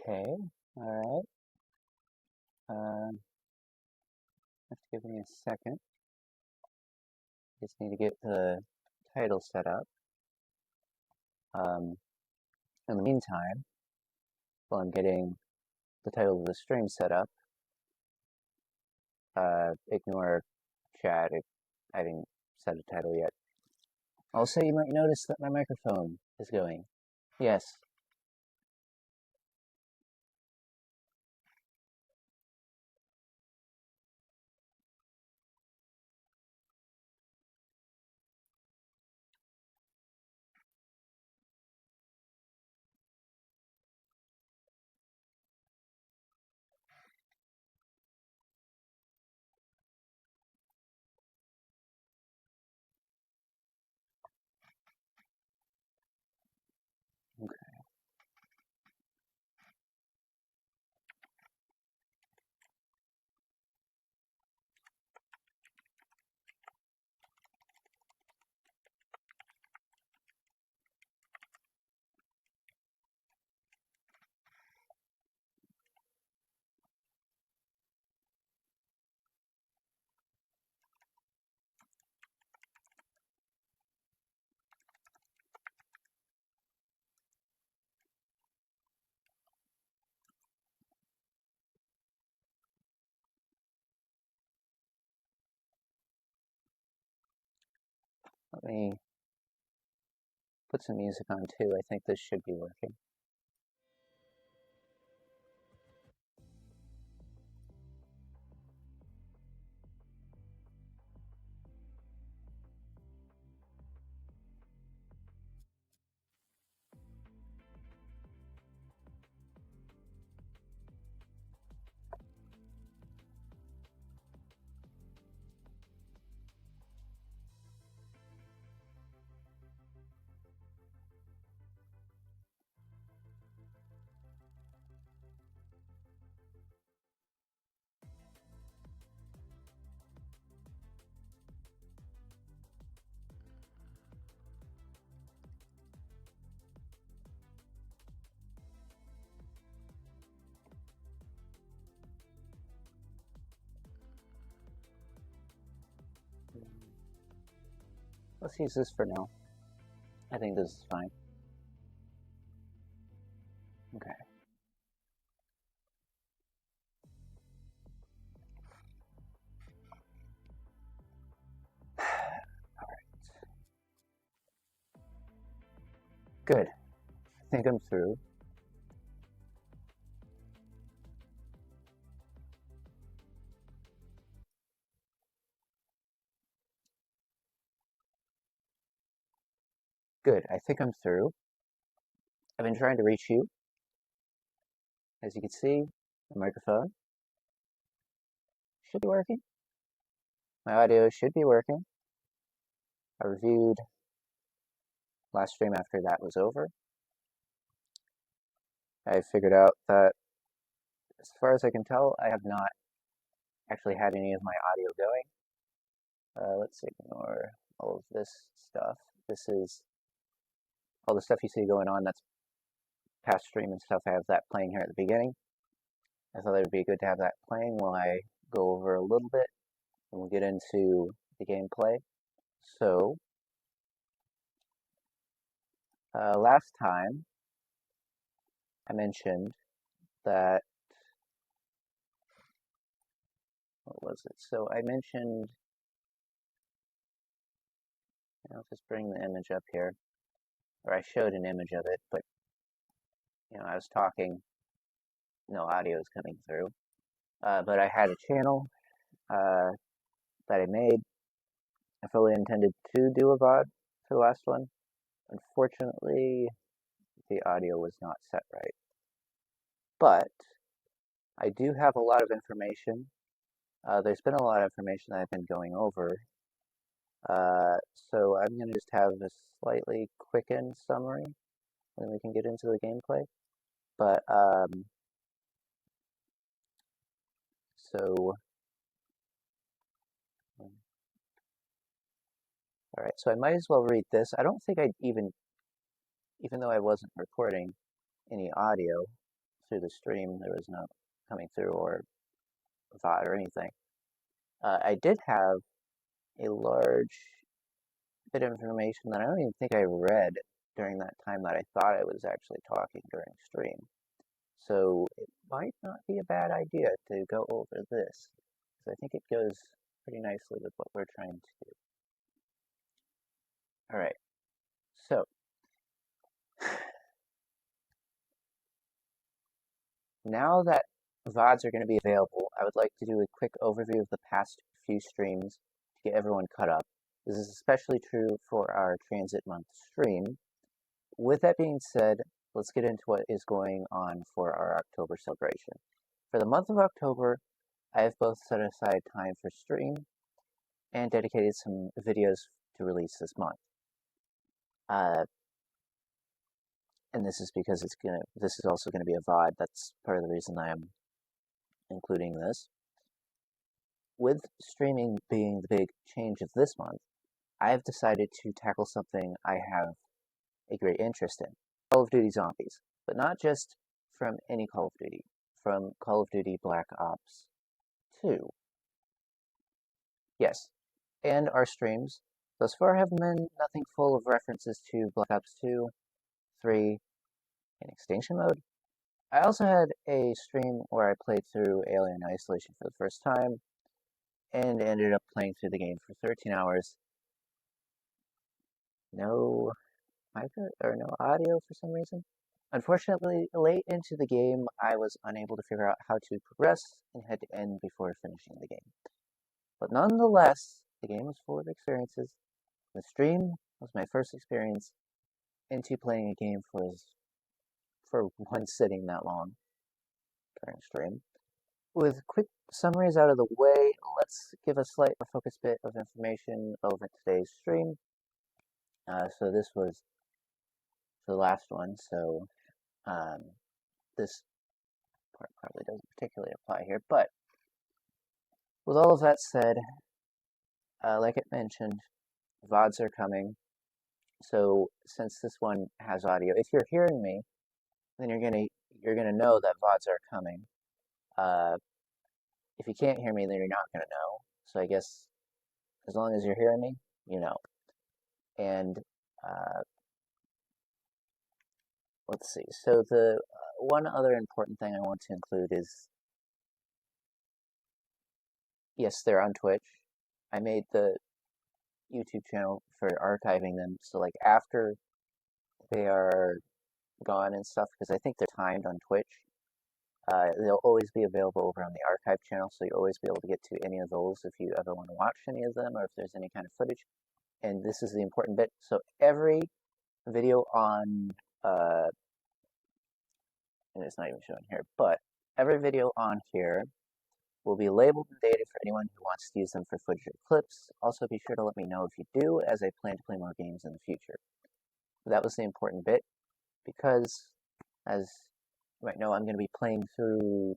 Okay, alright. Just give me a second. Just need to get the title set up. In the meantime, while I'm getting the title of the stream set up, ignore chat. I didn't set a title yet. Also, you might notice that my microphone is going. Yes. Okay. Let me put some music on too. I think this should be working. Let's use this for now. I think this is fine. Okay. Good. I think I'm through. Good. I think I'm through. I've been trying to reach you. As you can see, the microphone should be working. My audio should be working. I reviewed last stream after that was over. I figured out that, as far as I can tell, I have not actually had any of my audio going. Let's ignore all of this stuff. This is all the stuff you see going on. That's past stream and stuff. I have that playing here at the beginning. I thought it would be good to have that playing while I go over a little bit, and we'll get into the gameplay. So, last time I mentioned that, what was it? So I mentioned, I'll just bring the image up here, or I showed an image of it, but, I was talking, no audio is coming through. But I had a channel that I made. I fully intended to do a VOD for the last one. Unfortunately, the audio was not set right. But I do have a lot of information. There's been a lot of information that I've been going over. So I'm going to just have a slightly quickened summary when we can get into the gameplay. But, so, alright, so I might as well read this. I don't think I'd even though I wasn't recording any audio through the stream. There was no coming through or VOD or anything. I did have a large bit of information that I don't even think I read during that time that I thought I was actually talking during stream. So it might not be a bad idea to go over this, because I think it goes pretty nicely with what we're trying to do. Alright, so now that VODs are going to be available, I would like to do a quick overview of the past few streams to get everyone caught up. This is especially true for our Transit Month stream. With that being said, let's get into what is going on for our October celebration. For the month of October, I have both set aside time for stream and dedicated some videos to release this month. And this is because this is also gonna be a VOD. That's part of the reason I am including this. With streaming being the big change of this month, I have decided to tackle something I have a great interest in. Call of Duty Zombies. But not just from any Call of Duty. From Call of Duty Black Ops 2. Yes, and our streams thus far have been nothing full of references to Black Ops 2, 3, and Extinction Mode. I also had a stream where I played through Alien Isolation for the first time, and ended up playing through the game for 13 hours. No micro or no audio for some reason. Unfortunately, late into the game, I was unable to figure out how to progress and had to end before finishing the game. But nonetheless, the game was full of experiences. The stream was my first experience into playing a game for one sitting that long during stream. With quick summaries out of the way, let's give a slight or focused bit of information relevant to today's stream. So this was the last one, so this part probably doesn't particularly apply here, but with all of that said, like I mentioned, VODs are coming. So since this one has audio, if you're hearing me, then you're gonna know that VODs are coming. If you can't hear me, then you're not gonna know. So I guess as long as you're hearing me, you know. And let's see. So the one other important thing I want to include is, yes, they're on Twitch. I made the YouTube channel for archiving them, so like after they are gone and stuff, because I think they're timed on Twitch, they'll always be available over on the archive channel, so you'll always be able to get to any of those if you ever want to watch any of them, or if there's any kind of footage. And this is the important bit. So every video on, and it's not even showing here, but every video on here will be labeled and dated for anyone who wants to use them for footage or clips. Also, be sure to let me know if you do, as I plan to play more games in the future. That was the important bit, because, as you might know, I'm going to be playing through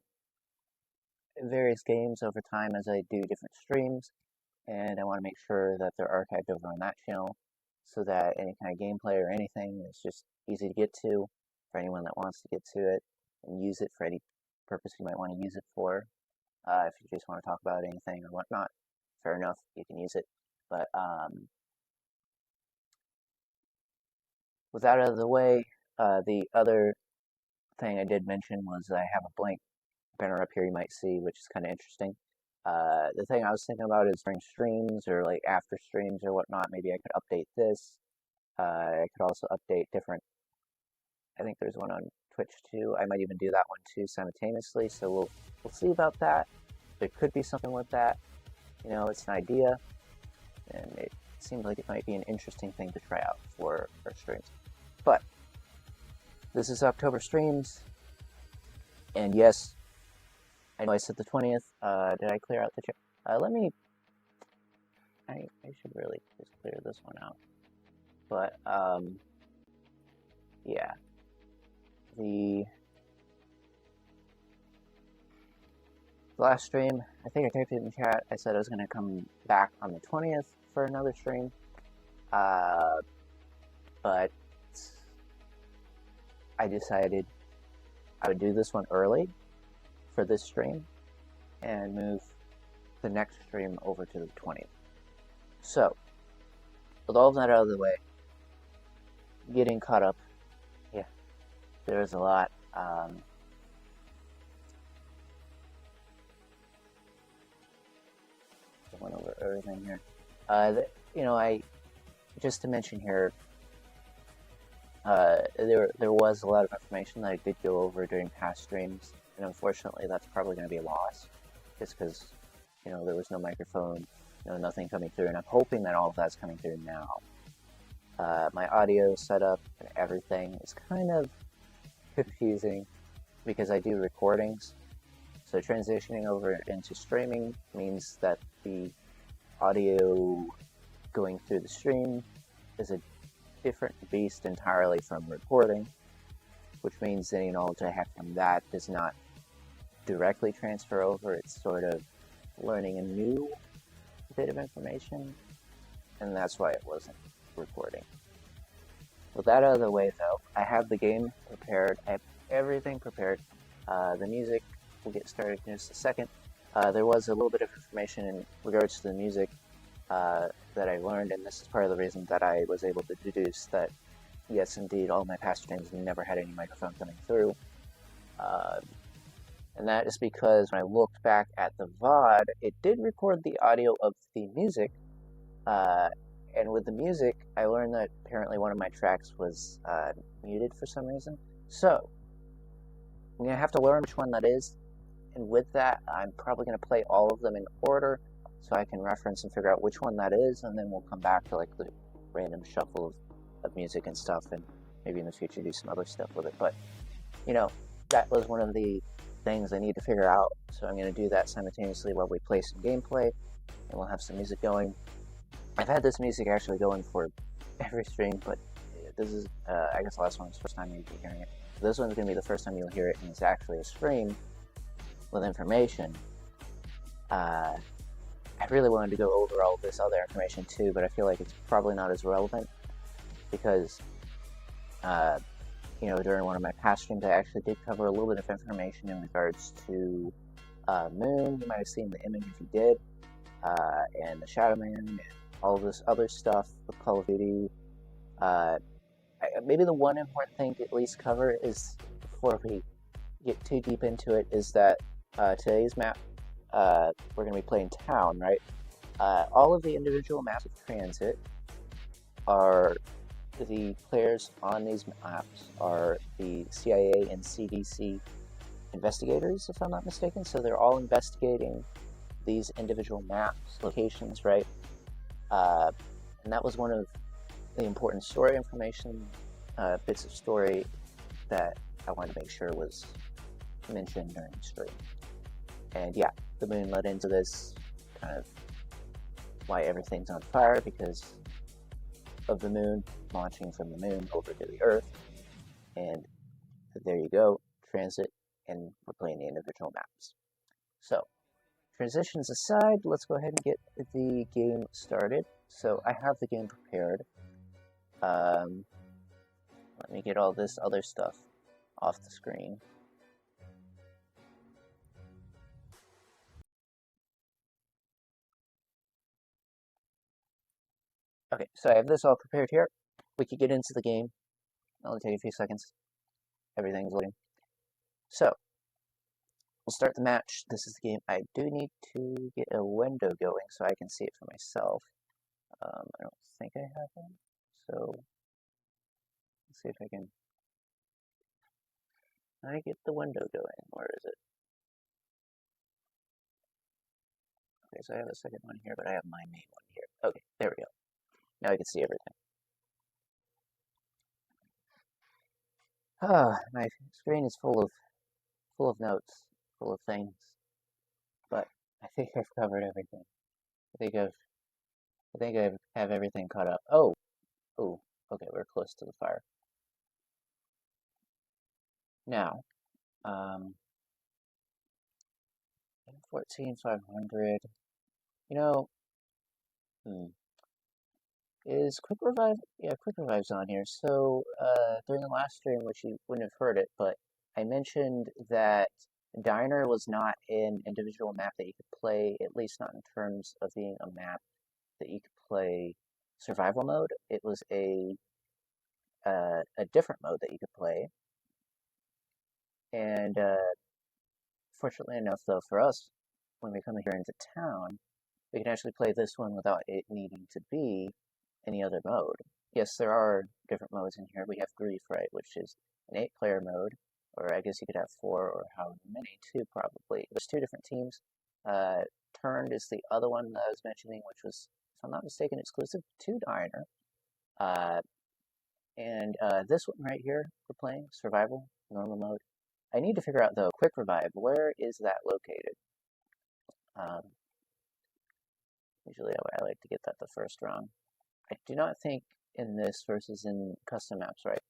various games over time as I do different streams, and I want to make sure that they're archived over on that channel, so that any kind of gameplay or anything is just easy to get to for anyone that wants to get to it, and use it for any purpose you might want to use it for. If you just want to talk about anything or whatnot, fair enough, you can use it. But with that out of the way, the other thing I did mention was I have a blank banner up here you might see, which is kind of interesting. The thing I was thinking about is during streams or like after streams or whatnot, maybe I could update this. I could also update different, I think there's one on Twitch too. I might even do that one too simultaneously, so we'll see about that. There could be something with that. You know, it's an idea, and it seems like it might be an interesting thing to try out for our streams. But this is October streams, and yes, I know I said the 20th. Did I clear out the chat? Let me. I should really just clear this one out. But yeah, the last stream, I think I typed it in chat. I said I was going to come back on the 20th for another stream. But I decided I would do this one early for this stream and move the next stream over to the 20th. So, with all of that out of the way, getting caught up, yeah, there's a lot. I went over everything here. I just to mention here, there was a lot of information that I did go over during past streams, and unfortunately, that's probably going to be a loss, just because there was no microphone, nothing coming through, and I'm hoping that all of that's coming through now. My audio setup and everything is kind of confusing because I do recordings. So transitioning over into streaming means that the audio going through the stream is a different beast entirely from recording, which means any knowledge I have from that does not directly transfer over. It's sort of learning a new bit of information, and that's why it wasn't recording. With that out of the way, though, I have the game prepared. I have everything prepared. The music, we'll get started in just a second. There was a little bit of information in regards to the music that I learned, and this is part of the reason that I was able to deduce that, yes, indeed, all my past streams never had any microphone coming through. And that is because when I looked back at the VOD, it did record the audio of the music, and with the music, I learned that apparently one of my tracks was muted for some reason. So, I'm going to have to learn which one that is, and with that, I'm probably going to play all of them in order, so I can reference and figure out which one that is, and then we'll come back to like the random shuffle of music and stuff, and maybe in the future do some other stuff with it. But, that was one of the things I need to figure out, so I'm going to do that simultaneously while we play some gameplay, and we'll have some music going. I've had this music actually going for every stream, but this is, I guess the last one was the first time you'll be hearing it. So this one's going to be the first time you'll hear it, and it's actually a stream with information. I really wanted to go over all this other information too, but I feel like it's probably not as relevant because, during one of my past streams, I actually did cover a little bit of information in regards to Moon. You might have seen the image if you did, and the Shadow Man, and all this other stuff with Call of Duty. Maybe the one important thing to at least cover is, before we get too deep into it, is that today's map, we're going to be playing Town, right? All of the individual maps of Transit are the players on these maps are the CIA and CDC investigators, if I'm not mistaken. So they're all investigating these individual maps, locations, right? And that was one of the important story information, bits of story that I wanted to make sure was mentioned during the stream. And yeah, the moon led into this, kind of why everything's on fire, because of the moon launching from the moon over to the Earth. And there you go, Transit, and we're playing the individual maps. So, transitions aside, let's go ahead and get the game started. So I have the game prepared. Let me get all this other stuff off the screen. Okay, so I have this all prepared here. We could get into the game. It'll only take a few seconds. Everything's loading. So, we'll start the match. This is the game. I do need to get a window going so I can see it for myself. I don't think I have one. So, let's see if I can... I get the window going. Where is it? Okay, so I have a second one here, but I have my main one here. Okay, there we go. Now I can see everything. My screen is full of notes, full of things, but I think I've covered everything. I think I have everything caught up. Oh, okay, we're close to the fire. Now, 14,500. Is Quick Revive? Yeah, Quick Revive's on here. So, during the last stream, which you wouldn't have heard it, but I mentioned that Diner was not an individual map that you could play, at least not in terms of being a map that you could play survival mode. It was a different mode that you could play. And fortunately enough, though, for us, when we come here into town, we can actually play this one without it needing to be any other mode. Yes, there are different modes in here. We have Grief, right, which is an 8-player mode, or I guess you could have 4 or how many, 2 probably. There's 2 different teams. Turned is the other one that I was mentioning, which was, if I'm not mistaken, exclusive to Diner. Uh, and this one right here, we're playing Survival, Normal Mode. I need to figure out, though, Quick Revive, where is that located? Um, Usually I like to get that the first round. I do not think in this versus in custom maps, right?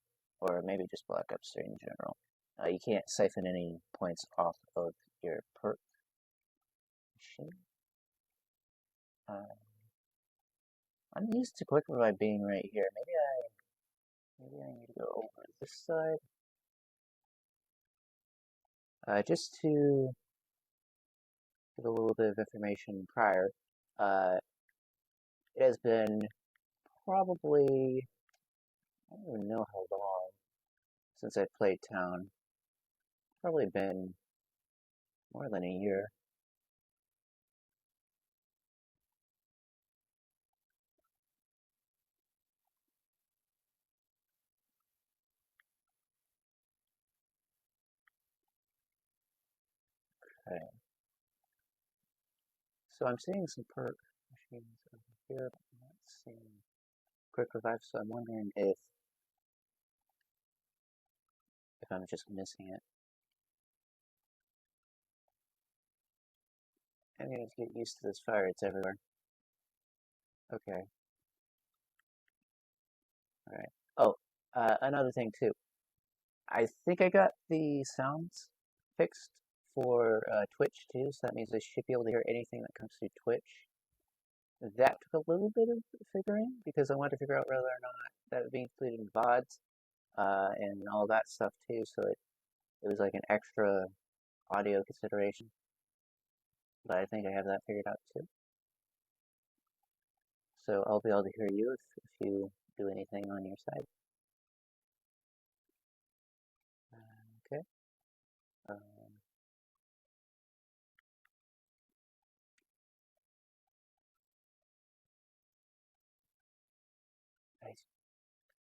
Or maybe just Black Ops 3 in general. You can't siphon any points off of your perk machine. I'm used to Quick Revive being right here. Maybe I need to go over this side. Just to give a little bit of information prior, it has been probably, I don't even know how long since I played Town. Probably been more than a year. Okay. So I'm seeing some perk machines over here, but I'm not seeing Quick Revive, so I'm wondering if I'm just missing it. I'm gonna get used to this fire, it's everywhere. Okay. Alright. Oh, another thing too. I think I got the sounds fixed for Twitch too, so that means I should be able to hear anything that comes through Twitch. That took a little bit of figuring because I wanted to figure out whether or not that would be included in VODs and all that stuff too, so it was like an extra audio consideration. But I think I have that figured out too. So I'll be able to hear you if you do anything on your side. Okay. Um,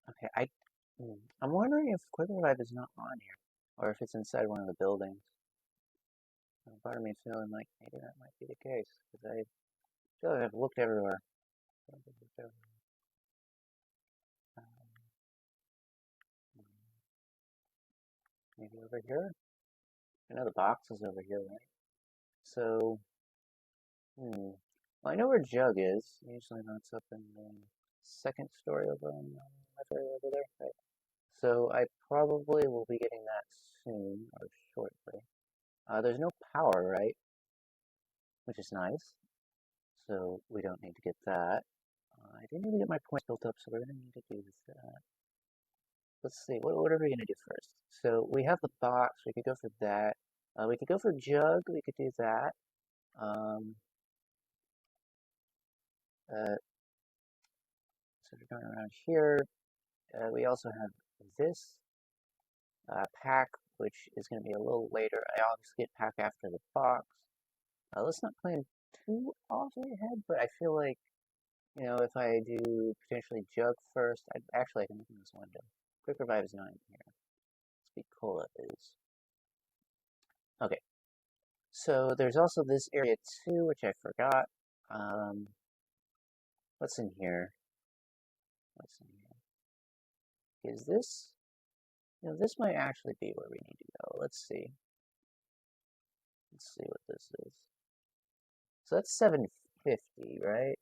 okay, I'm wondering if Quick Revive is not on here, or if it's inside one of the buildings. Part of me is feeling like maybe that might be the case, because I feel like I've looked everywhere. Maybe over here? I know the box is over here, right? So, well, I know where Jug is. Usually that's up in the second story over on the left area over there, right? So I probably will be getting that soon, or shortly. There's no power, right? Which is nice. So we don't need to get that. I didn't even get my points built up, so we're going to need to do that. Let's see, what are we going to do first? So we have the box, we could go for that. We could go for Jug, we could do that. So we're going around here. We also have this pack, which is going to be a little later. I always get pack after the box. Let's not plan too awfully ahead, but I feel like, if I do potentially Jug first, I can open this window. Quick Revive is not in here. Speed Cola is. Okay. So there's also this area too, which I forgot. What's in here? What's in here? Is this? This might actually be where we need to go. Let's see. Let's see what this is. So that's 750, right?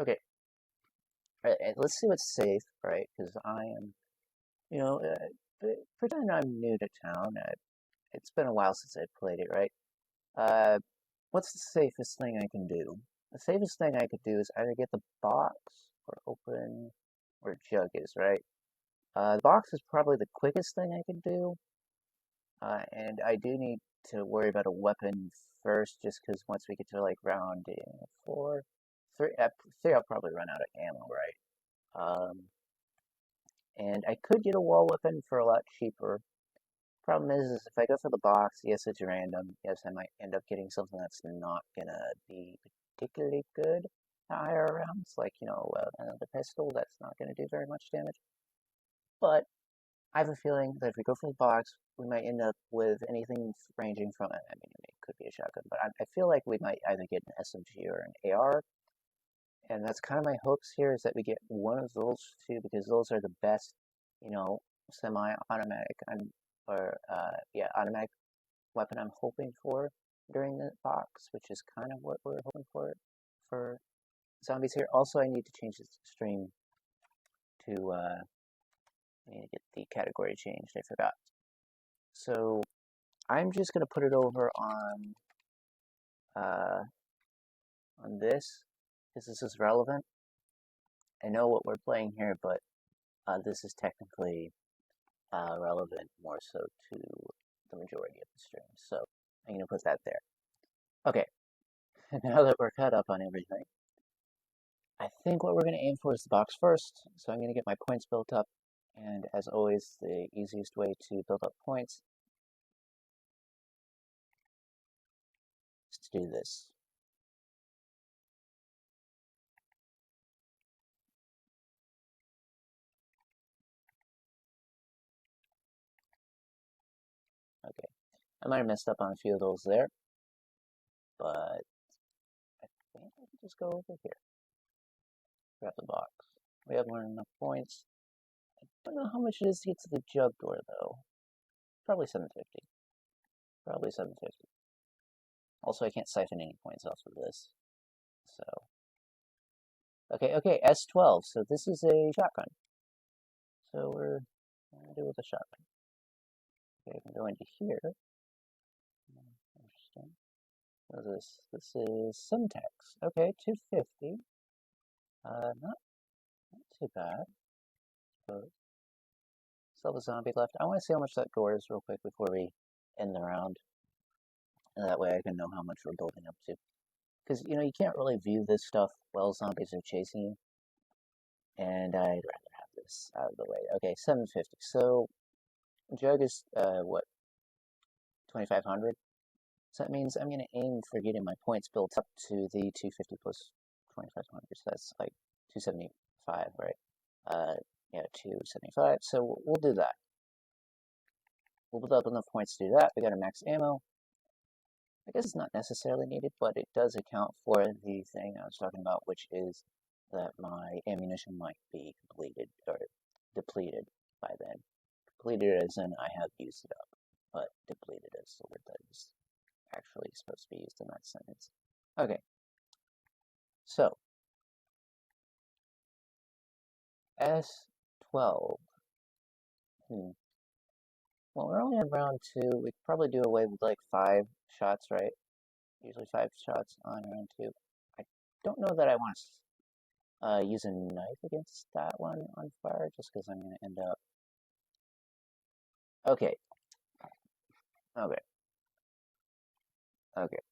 Okay. Let's see what's safe, right? Because I am, pretend I'm new to town. It's been a while since I played it, right? What's the safest thing I can do? The safest thing I could do is either get the box or open where Jug is, right? The box is probably the quickest thing I can do, and I do need to worry about a weapon first, just because once we get to like round four, three, I'll probably run out of ammo, right? And I could get a wall weapon for a lot cheaper. Problem is if I go for the box, yes, it's random. Yes, I might end up getting something that's not gonna be particularly good at higher rounds, like, another pistol that's not gonna do very much damage. But I have a feeling that if we go for the box, we might end up with anything ranging from, I mean, it could be a shotgun, but I feel like we might either get an SMG or an AR, and that's kind of my hopes here is that we get one of those two because those are the best, semi-automatic automatic weapon I'm hoping for during the box, which is kind of what we're hoping for zombies here. Also, I need to change the stream to I need to get the category changed. I forgot. So I'm just gonna put it over uh, on this because this is relevant. I know what we're playing here, but this is technically relevant more so to the majority of the stream. So I'm gonna put that there. Okay, now that we're caught up on everything, I think what we're gonna aim for is the box first. So I'm gonna get my points built up, and as always, the easiest way to build up points is to do this. Okay, I might have messed up on a few of those there, but I think I can just go over here. Grab the box. We have enough points. I don't know how much it is to get to the jug door, though. Probably 750. Probably 750. Also, I can't siphon any points off of this. So, okay, S12. So this is a shotgun. So we're going to do with a shotgun. Okay, I can go into here. Interesting. What is this? This is Semtex. Okay, 250. Not too bad. But still have a zombie left. I want to see how much that gore is real quick before we end the round. And that way I can know how much we're building up to. Because, you can't really view this stuff while zombies are chasing you. And I'd rather have this out of the way. Okay, 750. So, jug is, what, 2,500? So that means I'm going to aim for getting my points built up to the 250 plus 2,500. So that's like 275, right? Yeah, 275. So we'll do that. We'll build up enough points to do that. We got a max ammo. I guess it's not necessarily needed, but it does account for the thing I was talking about, which is that my ammunition might be completed or depleted by then. Depleted as in I have used it up, but depleted is the word that is actually supposed to be used in that sentence. Okay, so S12. Well, we're only on round 2. We could probably do away with like 5 shots, right? Usually 5 shots on round 2. I don't know that I want to use a knife against that one on fire, just because I'm going to end up... Okay. Okay. Okay.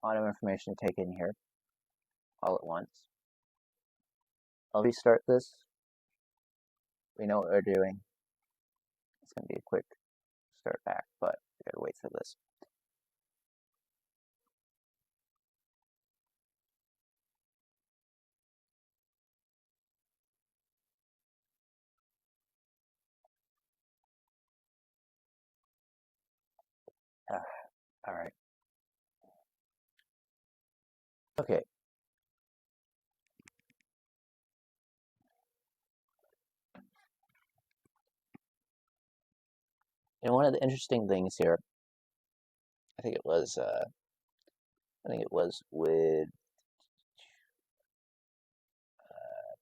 A lot of information to take in here all at once. I'll restart this. We know what we're doing. It's going to be a quick start back, but we gotta wait for this. All right. Okay. And one of the interesting things here, I think it was with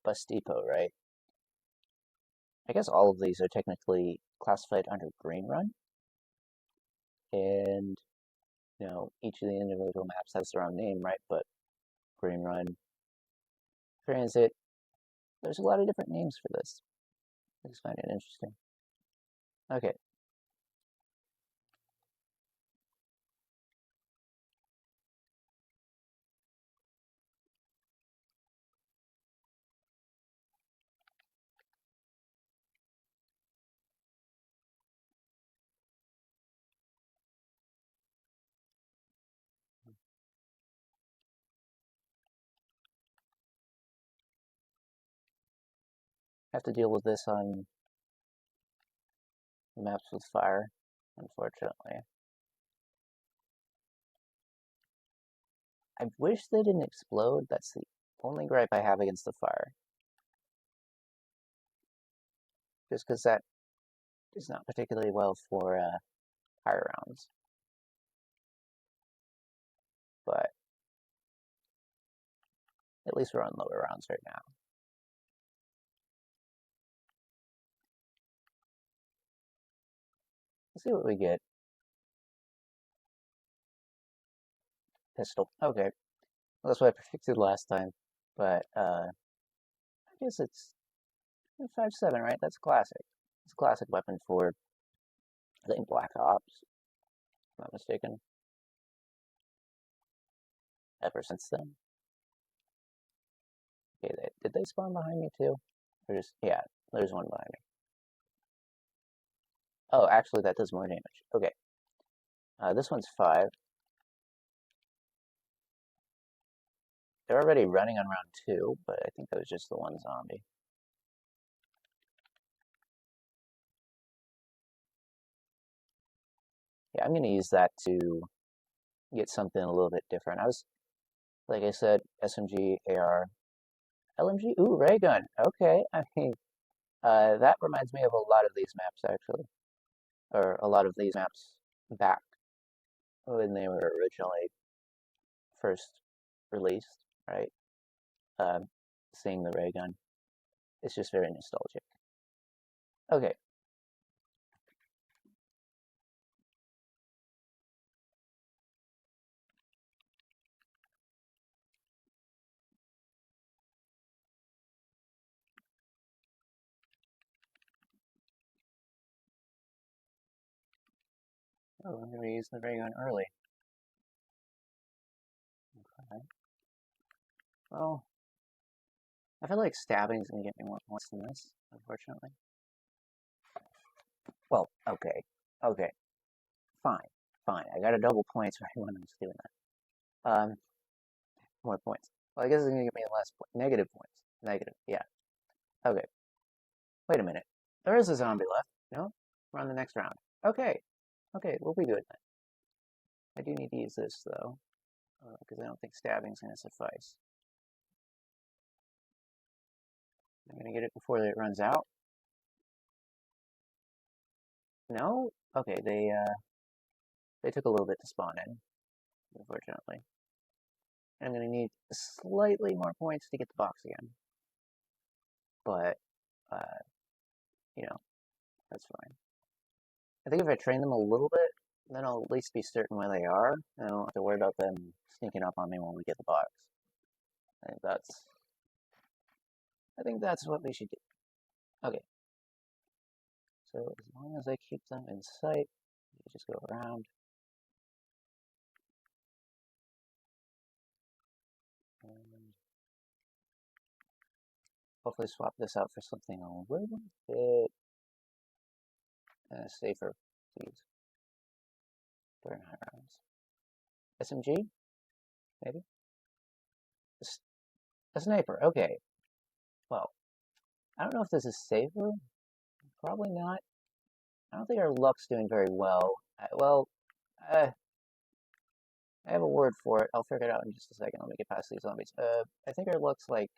Bus Depot, right? I guess all of these are technically classified under Green Run, and each of the individual maps has their own name, right? But Green Run, Transit, There's a lot of different names for this. I just find it interesting. Okay. Have to deal with this on maps with fire, unfortunately. I wish they didn't explode. That's the only gripe I have against the fire. Just because that is not particularly well for higher rounds. But at least we're on lower rounds right now. Let's see what we get. Pistol. Okay. Well, that's what I predicted last time. But I guess it's 5.7, right? That's classic. It's a classic weapon for, I think, Black Ops, if I'm not mistaken. Ever since then. Okay, did they spawn behind me too? Or just, yeah, there's one behind me. Oh, actually, that does more damage. Okay. This one's 5. They're already running on round 2, but I think that was just the one zombie. Yeah, I'm going to use that to get something a little bit different. Like I said, SMG, AR, LMG, ooh, ray gun. Okay, I mean, that reminds me of a lot of these maps, actually. Or a lot of these maps back when they were originally first released, right? Seeing the ray gun. It's just very nostalgic. Okay. Oh, I'm going to use the ray gun early. Okay. Well, I feel like stabbing's going to get me more points than this, unfortunately. Well, okay. Okay. Fine. Fine. I got a double points right when I was doing that. More points. Well, I guess it's going to give me less negative points. Negative. Yeah. Okay. Wait a minute. There is a zombie left. No? We're on the next round. Okay. Okay, we'll be good then. I do need to use this, though, because I don't think stabbing's going to suffice. I'm going to get it before it runs out. No? Okay, they took a little bit to spawn in, unfortunately. I'm going to need slightly more points to get the box again. But, uh, you know, that's fine. I think if I train them a little bit, then I'll at least be certain where they are, and I don't have to worry about them sneaking up on me when we get the box. I think that's what we should do. Okay. So as long as I keep them in sight, you just go around. And hopefully swap this out for something a little bit safer to use during high rounds. SMG? Maybe? A sniper, okay. Well, I don't know if this is safer. Probably not. I don't think our luck's doing very well. I have a word for it. I'll figure it out in just a second. Let me get past these zombies. I think our luck's like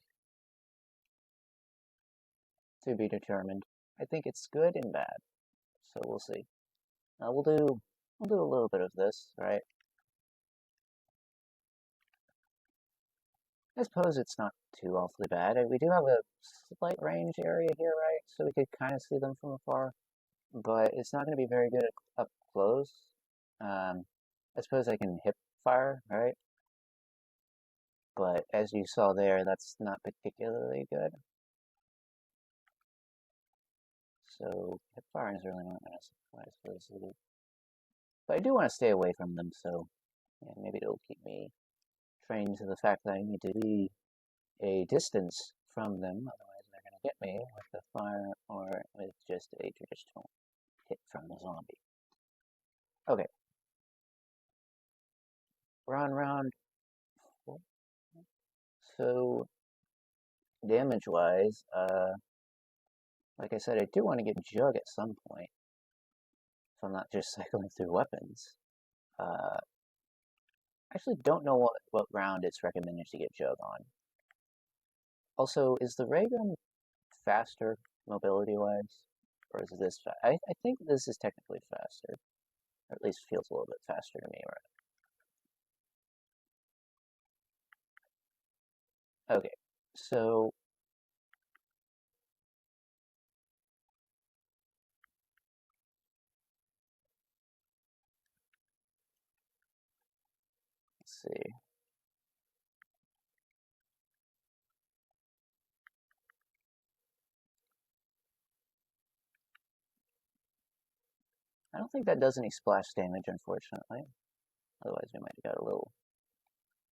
to be determined. I think it's good and bad. So we'll see. We'll do a little bit of this, right? I suppose it's not too awfully bad. We do have a slight range area here, right? So we could kind of see them from afar, but it's not going to be very good up close. I suppose I can hip fire, right? But as you saw there, that's not particularly good. so hip firing is really not going to suffice for this loop. But I do want to stay away from them, so yeah, maybe it'll keep me trained to the fact that I need to be a distance from them, otherwise they're going to get me with the fire or with just a traditional hit from the zombie. Okay. We're on round 4. So, damage-wise, like I said, I do want to get Jug at some point, so I'm not just cycling through weapons. I actually don't know what round it's recommended to get Jug on. Also, is the ray gun faster mobility-wise? Or is this I think this is technically faster. Or at least feels a little bit faster to me, right? Okay, so let's see. I don't think that does any splash damage, unfortunately. Otherwise, we might have got a little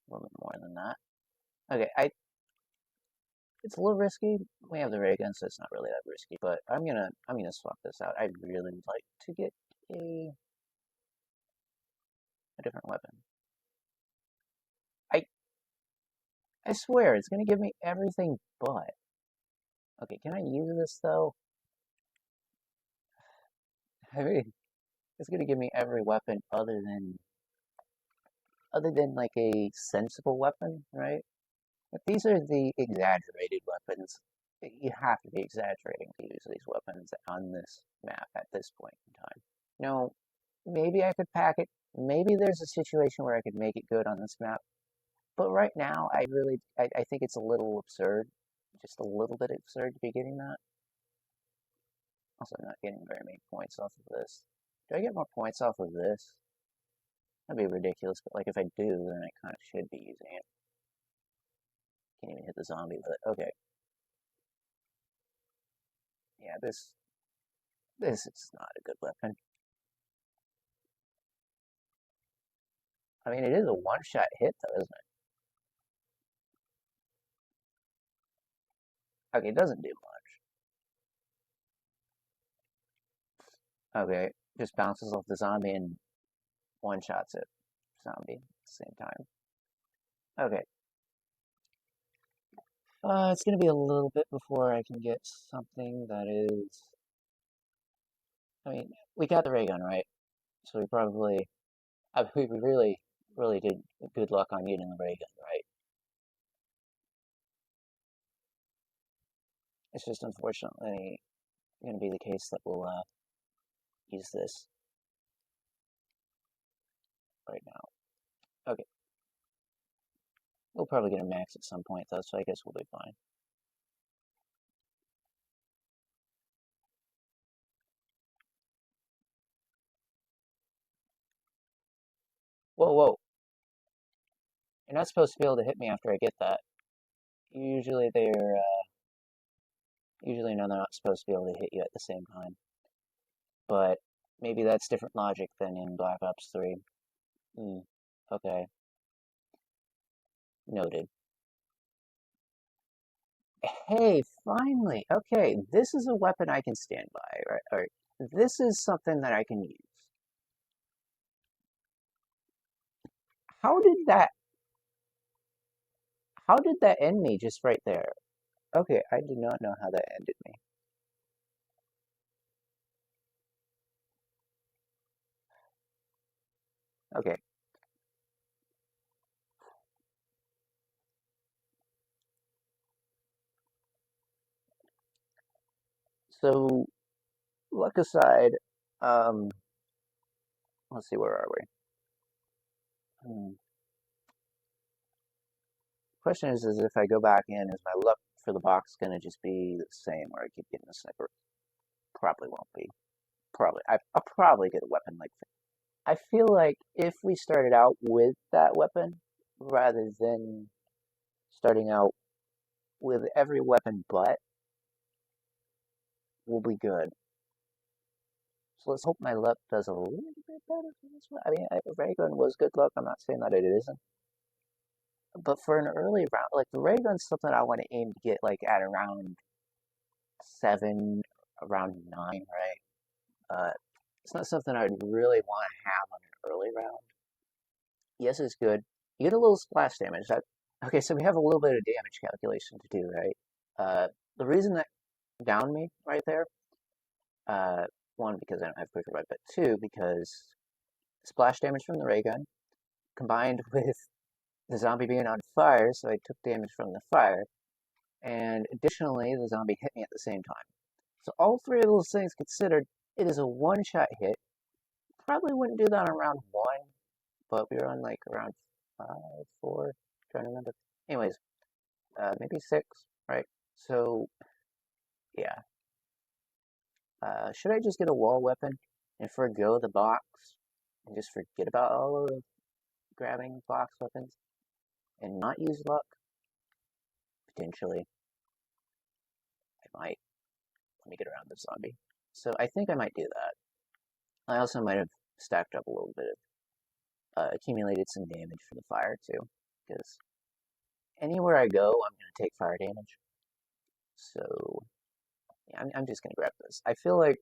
bit more than that. Okay, it's a little risky. We have the ray gun, so it's not really that risky. But I'm gonna swap this out. I'd really like to get a different weapon. I swear it's gonna give me everything but. Okay, can I use this though? I mean, it's gonna give me every weapon other than like a sensible weapon, right? But these are the exaggerated weapons. You have to be exaggerating to use these weapons on this map at this point in time. No, maybe I could pack it. Maybe there's a situation where I could make it good on this map. But right now, I think it's a little absurd. Just a little bit absurd to be getting that. Also, I'm not getting very many points off of this. Do I get more points off of this? That'd be ridiculous, but like if I do, then I kind of should be using it. Can't even hit the zombie with it. Okay. Yeah, this is not a good weapon. I mean, it is a one-shot hit, though, isn't it? Okay, it doesn't do much. Okay, just bounces off the zombie and one-shots it. Zombie at the same time. Okay. It's gonna be a little bit before I can get something that is... I mean, we got the ray gun, right? So we probably... we really did good luck on getting the ray gun, right? It's just unfortunately going to be the case that we'll use this right now. Okay. We'll probably get a max at some point, though, so I guess we'll be fine. Whoa, whoa. You're not supposed to be able to hit me after I get that. Usually usually no, they're not supposed to be able to hit you at the same time. But maybe that's different logic than in Black Ops 3. Okay. Noted. Hey, finally! Okay, this is a weapon I can stand by, right? Or this is something that I can use. How did that end me just right there? Okay, I do not know how that ended me. Okay. So, luck aside, um, let's see, where are we? Question is if I go back in, is my luck for the box gonna just be the same where I keep getting a sniper? Probably won't be. Probably. I'll probably get a weapon like that. I feel like if we started out with that weapon, rather than starting out with every weapon but, we'll be good. So let's hope my luck does a little bit better for this one. I mean, ray gun was good luck. I'm not saying that it isn't. But for an early round, like the ray gun's something I want to aim to get like at around 7, around 9, right? It's not something I'd really want to have on an early round. Yes, it's good. You get a little splash damage. Okay, so we have a little bit of damage calculation to do, right? The reason that downed me right there, uh, one, because I don't have quicker red, but two, because splash damage from the ray gun combined with the zombie being on fire, so I took damage from the fire, and additionally, the zombie hit me at the same time. So all three of those things considered, it is a one-shot hit. Probably wouldn't do that on round 1, but we were on like around 5, 4, trying to remember. Anyways, maybe 6, right? So, yeah. Should I just get a wall weapon and forgo the box and just forget about all of grabbing box weapons and not use luck? Potentially. I might. Let me get around this zombie. So I think I might do that. I also might have stacked up a little bit of, accumulated some damage for the fire too, because anywhere I go, I'm going to take fire damage. So, yeah, I'm just going to grab this. I feel like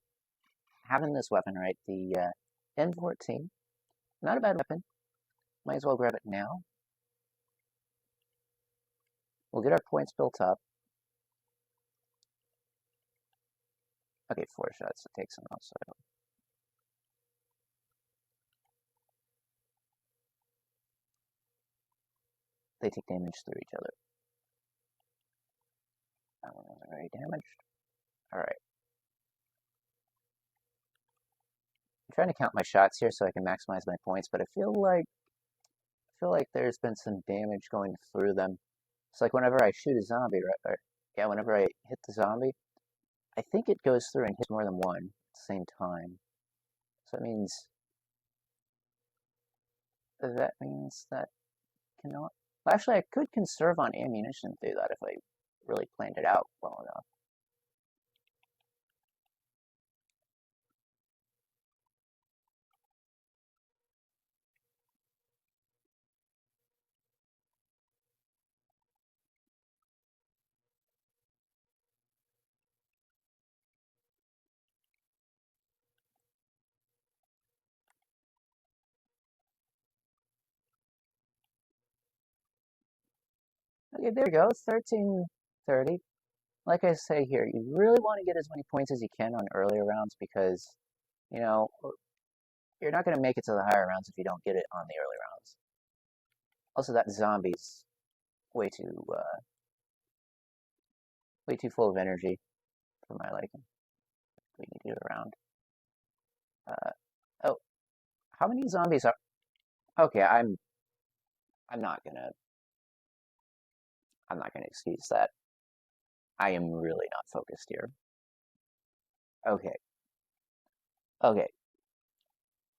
having this weapon, right, the M14, not a bad weapon. Might as well grab it now. We'll get our points built up. Okay, 4 shots, it takes them off, so they take damage through each other. That one wasn't very damaged. Alright. I'm trying to count my shots here so I can maximize my points, but I feel like there's been some damage going through them. It's like whenever I shoot a zombie, right? Yeah, whenever I hit the zombie, I think it goes through and hits more than one at the same time. So that means that cannot. Well, actually, I could conserve on ammunition through that if I really planned it out well enough. Okay, there we go. 1330. Like I say here, you really want to get as many points as you can on earlier rounds because, you know, you're not going to make it to the higher rounds if you don't get it on the early rounds. Also, that zombie's way too full of energy for my liking. We need to get around. Oh, how many zombies are? Okay, I'm not gonna excuse that. I am really not focused here. Okay, okay.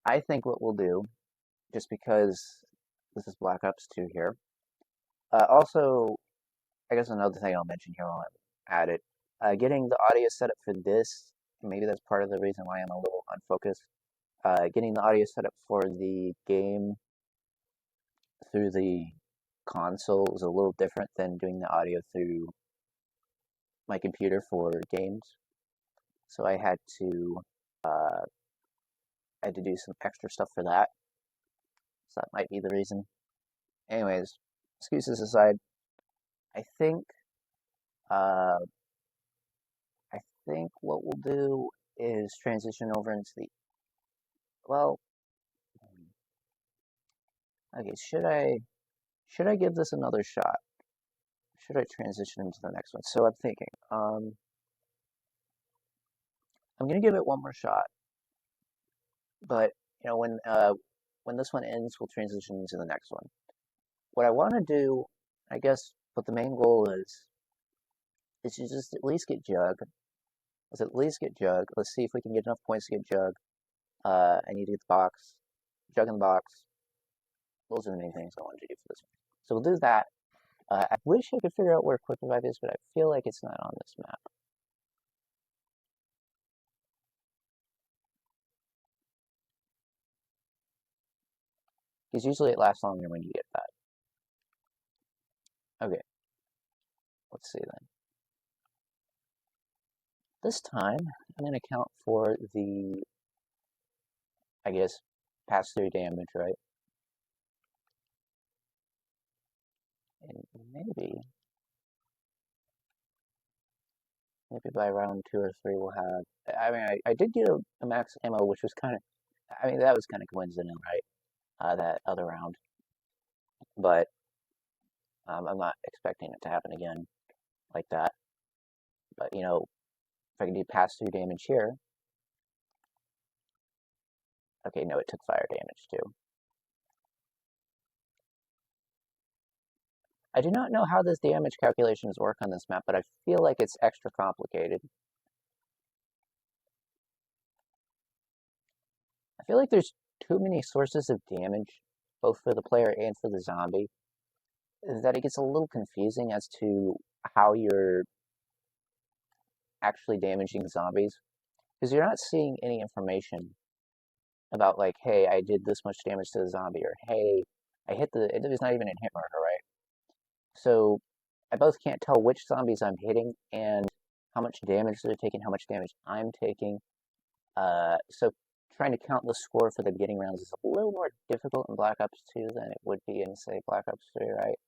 I think what we'll do, just because this is Black Ops 2 here. Also, I guess another thing I'll mention here while I'm at it, getting the audio set up for this, maybe that's part of the reason why I'm a little unfocused. Getting the audio set up for the game through the console is a little different than doing the audio through my computer for games. So uh, I had to do some extra stuff for that. So that might be the reason. Anyways, excuses aside, I think uh, I think what we'll do is transition over into the well. Okay, should I give this another shot? Should I transition into the next one? So I'm thinking, I'm gonna give it one more shot, but you know when this one ends, we'll transition into the next one. What I want to do, I guess, what the main goal is to just at least get Jug. Let's at least get Jug. Let's see if we can get enough points to get Jug. I need to get the box, Jug in the box. Those are the main things I wanted to do for this one. So we'll do that. I wish I could figure out where Quick Revive is, but I feel like it's not on this map. Because usually it lasts longer when you get that. Okay, let's see then. This time, I'm going to count for the, I guess, pass-through damage, right? And maybe by round 2 or 3 we'll have, I mean, I did get a max ammo, which was kind of, I mean, that was kind of coincidental, right? That other round. But I'm not expecting it to happen again like that. But, you know, if I can do pass-through damage here. Okay, no, it took fire damage too. I do not know how this damage calculations work on this map, but I feel like it's extra complicated. I feel like there's too many sources of damage, both for the player and for the zombie, that it gets a little confusing as to how you're actually damaging zombies. Because you're not seeing any information about, like, hey, I did this much damage to the zombie, or hey, I hit the, it's not even a hit marker, right? So I both can't tell which zombies I'm hitting and how much damage they're taking, how much damage I'm taking. So trying to count the score for the beginning rounds is a little more difficult in Black Ops 2 than it would be in, say, Black Ops 3, right?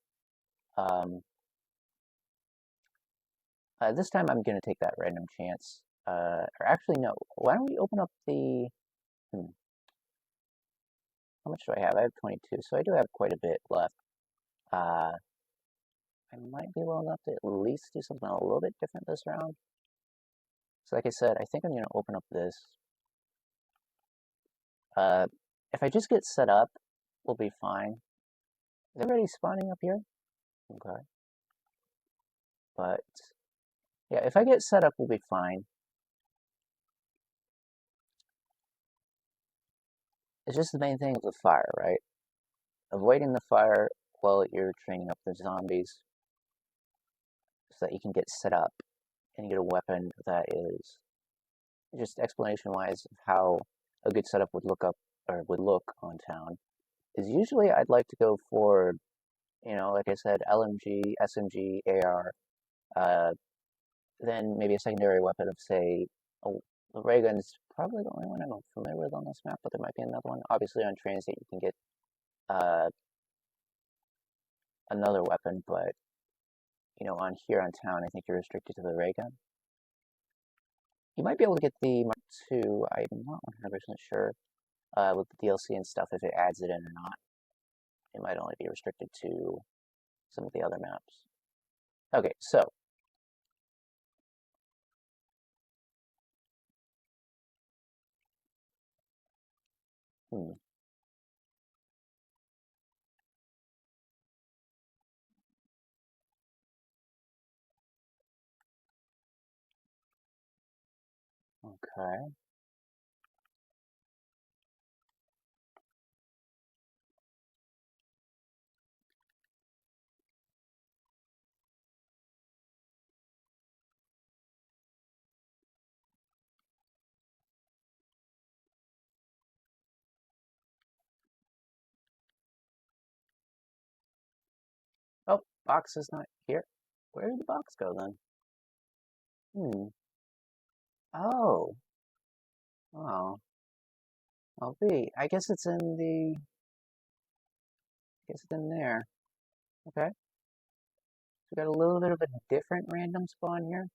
This time I'm going to take that random chance. Or actually, no. Why don't we open up the... How much do I have? I have 22, so I do have quite a bit left. I might be well enough to at least do something a little bit different this round. So like I said, I think I'm going to open up this. If I just get set up, we'll be fine. Is everybody spawning up here? Okay. But, yeah, if I get set up, we'll be fine. It's just the main thing with the fire, right? Avoiding the fire while you're training up the zombies so that you can get set up and get a weapon that is just explanation-wise of how a good setup would look up or would look on town. Is usually I'd like to go for, you know, like I said, LMG, SMG, AR, then maybe a secondary weapon of, say, the ray gun's probably the only one I'm familiar with on this map, but there might be another one. Obviously on Transient you can get another weapon, but, you know, on here on town I think you're restricted to the ray gun. You might be able to get the Mark II, I'm not 100% sure, with the DLC and stuff if it adds it in or not. It might only be restricted to some of the other maps. Okay, so. Hmm. Okay. Oh, box is not here. Where did the box go then? Hmm. Oh. Oh. Well, B. I guess it's in the. I guess it's in there. Okay. So we got a little bit of a different random spawn here.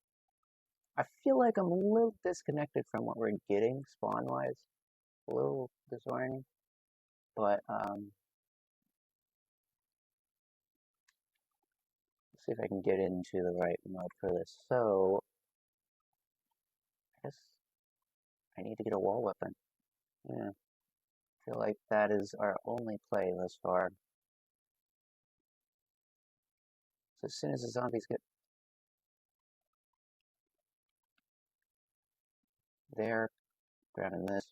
I feel like I'm a little disconnected from what we're getting spawn-wise. A little disorienting. But, let's see if I can get into the right mode for this. So, I guess I need to get a wall weapon. Yeah. I feel like that is our only play thus far. So as soon as the zombies get there, grabbing this.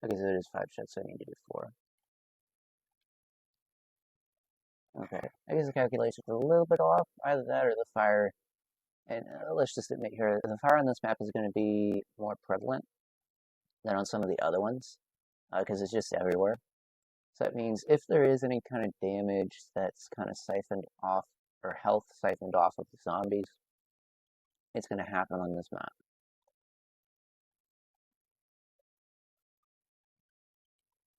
Okay, so it is 5 shots, so I need to do 4. Okay, I guess the calculation's a little bit off. Either that or the fire. And let's just admit here, the fire on this map is going to be more prevalent than on some of the other ones, because it's just everywhere. So that means if there is any kind of damage that's kind of siphoned off, or health siphoned off of the zombies, it's going to happen on this map.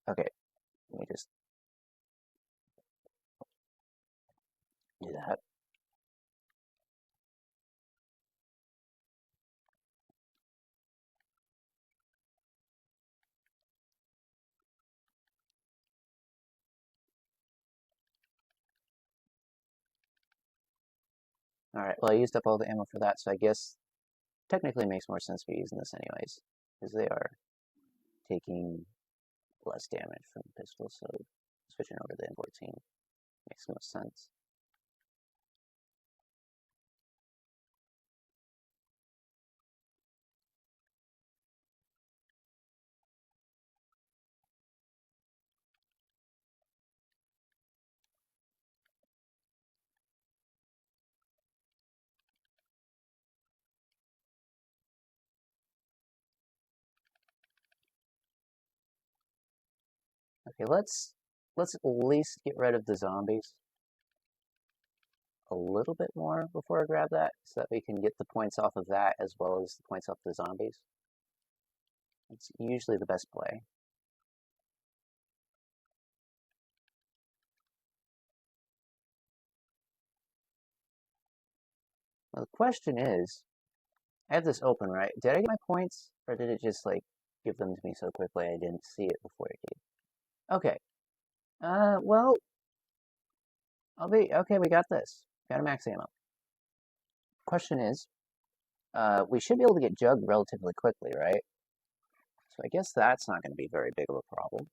Okay, let me just do that. Alright, well I used up all the ammo for that, so I guess technically it makes more sense to be using this anyways, because they are taking less damage from the pistol, so switching over to the M14 makes the most sense. Okay, let's at least get rid of the zombies a little bit more before I grab that, so that we can get the points off of that as well as the points off the zombies. It's usually the best play. Well, the question is, I have this open, right? Did I get my points, or did it just, like, give them to me so quickly I didn't see it before it did? Okay. Well, okay, we got this. Got a max ammo. Question is, we should be able to get Jug relatively quickly, right? So I guess that's not going to be very big of a problem.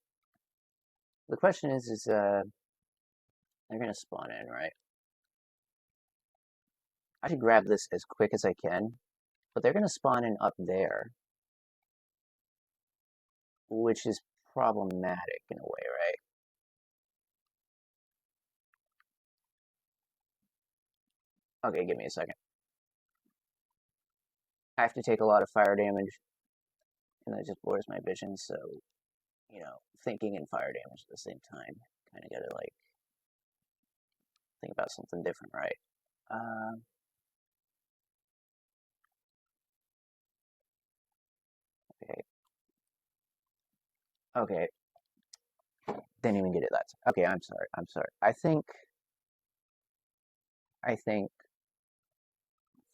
The question is they're going to spawn in, right? I should grab this as quick as I can, but they're going to spawn in up there, which is problematic in a way, right? Okay, give me a second. I have to take a lot of fire damage, and that just blurs my vision, so, you know, thinking and fire damage at the same time. Kind of gotta, like, think about something different, right? Okay. Okay. Didn't even get it that time. Okay, I'm sorry. I'm sorry. I think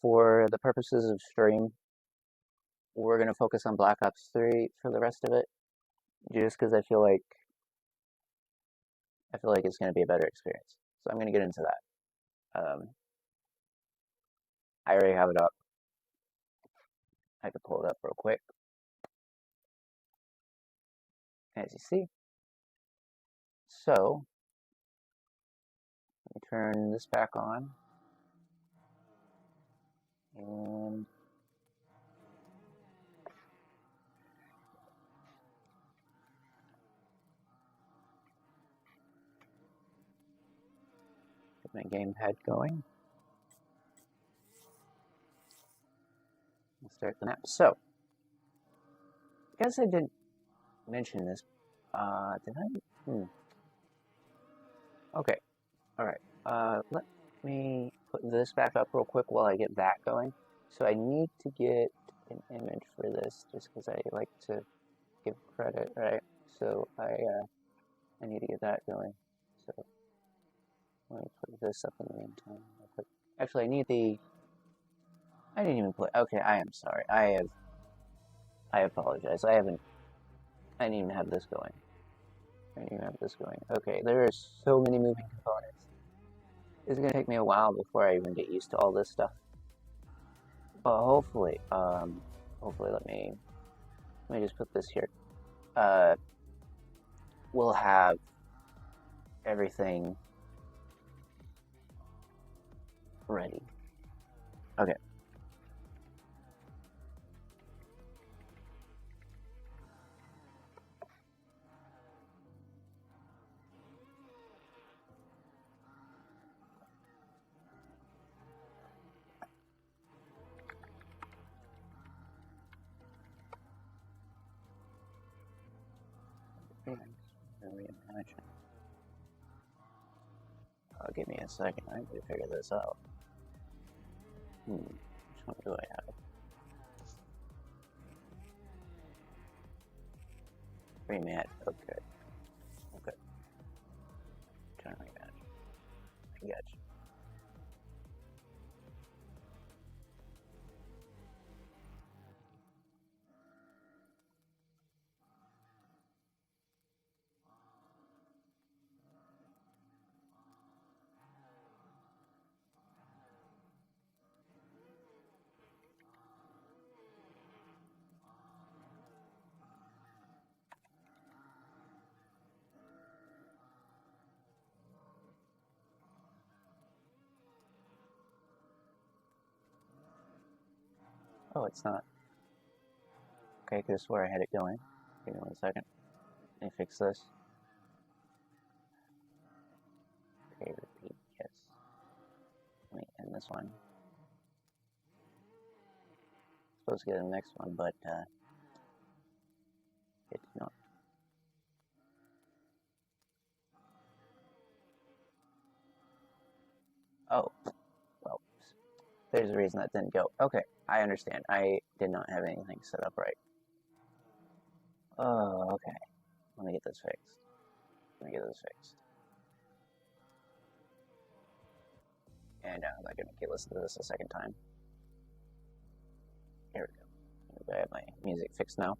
for the purposes of stream, we're gonna focus on Black Ops 3 for the rest of it, just because I feel like it's gonna be a better experience. So I'm gonna get into that. I already have it up. I can pull it up real quick. As you see. So, let me turn this back on. And get my gamepad going. We'll start the map. So, I guess I didn't mention this. Did I? Okay. Alright. Let me put this back up real quick while I get that going. So I need to get an image for this, just because I like to give credit, right? So I need to get that going. So let me put this up in the meantime real quick. Actually, I didn't even put, okay, I am sorry. I apologize. I didn't even have this going. I didn't even have this going. Okay, there are so many moving components. It's gonna take me a while before I even get used to all this stuff. But hopefully, let me just put this here. We'll have everything ready. Okay. Reimagine. Give me a second. I need to figure this out. Which one do I have? Rematch. Okay. Okay. Trying to rematch. I got you. Oh, it's not. Okay, I could have swore I had it going. Give me 1 second. Let me fix this. Okay, repeat, yes. Let me end this one. Supposed to get the next one, but it did not. Oh, well, there's a reason that didn't go. Okay, I understand. I did not have anything set up right. Oh, okay. Let me get this fixed. And I'm not gonna listen to this a second time. Here we go. I have my music fixed now.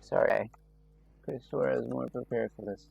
Sorry, I could have swore I was more prepared for this.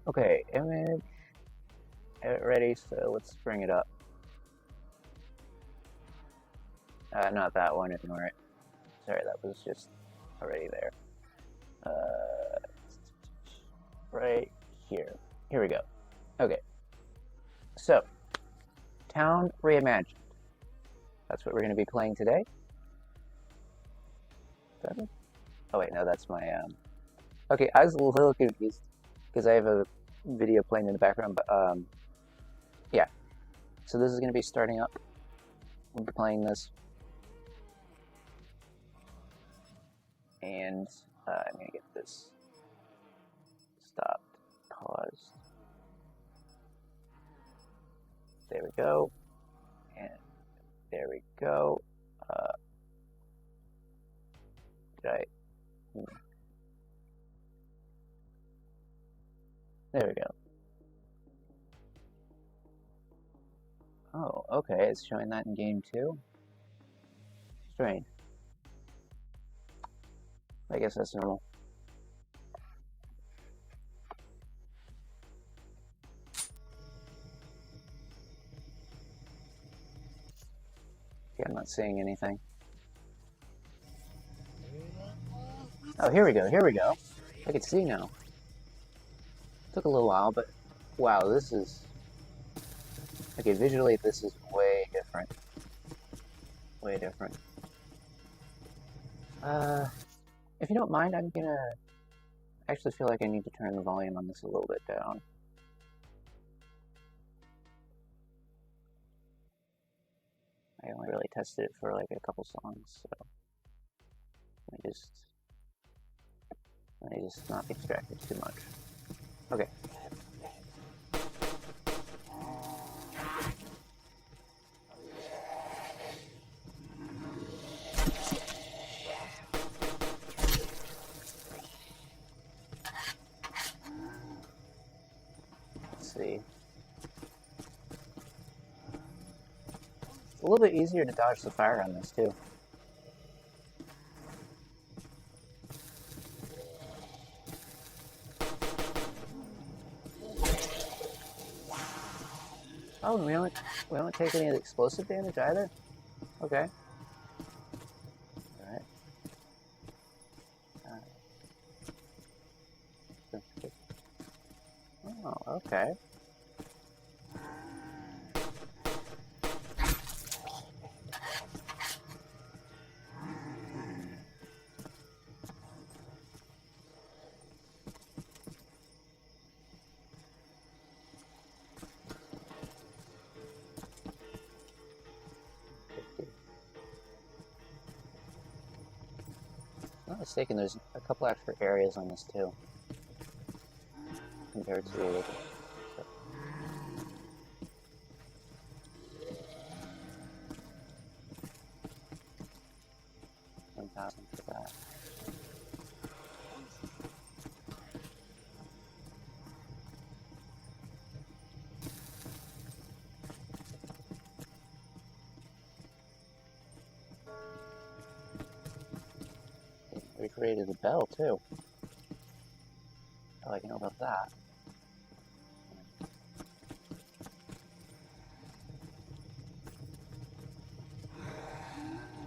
Okay, image ready, so let's bring it up. Not that one, ignore it. Sorry, that was just already there. Right here. Here we go. Okay. So, Town Reimagined. That's what we're going to be playing today. 7? Oh wait, no, that's my, Okay, I was a little confused because I have a video playing in the background, but, yeah. So this is going to be starting up. We'll be playing this. And I'm going to get this stopped, paused. There we go. And there we go. Did I? There we go. Oh, okay, it's showing that in game 2. Strange. I guess that's normal. Yeah, I'm not seeing anything. Oh, here we go, here we go. I can see now. Took a little while, but wow, this is... Okay, visually this is way different. Way different. If you don't mind, I'm gonna... I actually feel like I need to turn the volume on this a little bit down. I only really tested it for like a couple songs, so... Let me just not be distracted too much. Okay. little bit easier to dodge the fire on this, too. Oh, we don't take any of the explosive damage either? Okay. Alright. Oh, okay. If I'm not mistaken, there's a couple extra areas on this too, compared to the original. 1,000 for that. Recreated the bell too. Oh, I can know about that.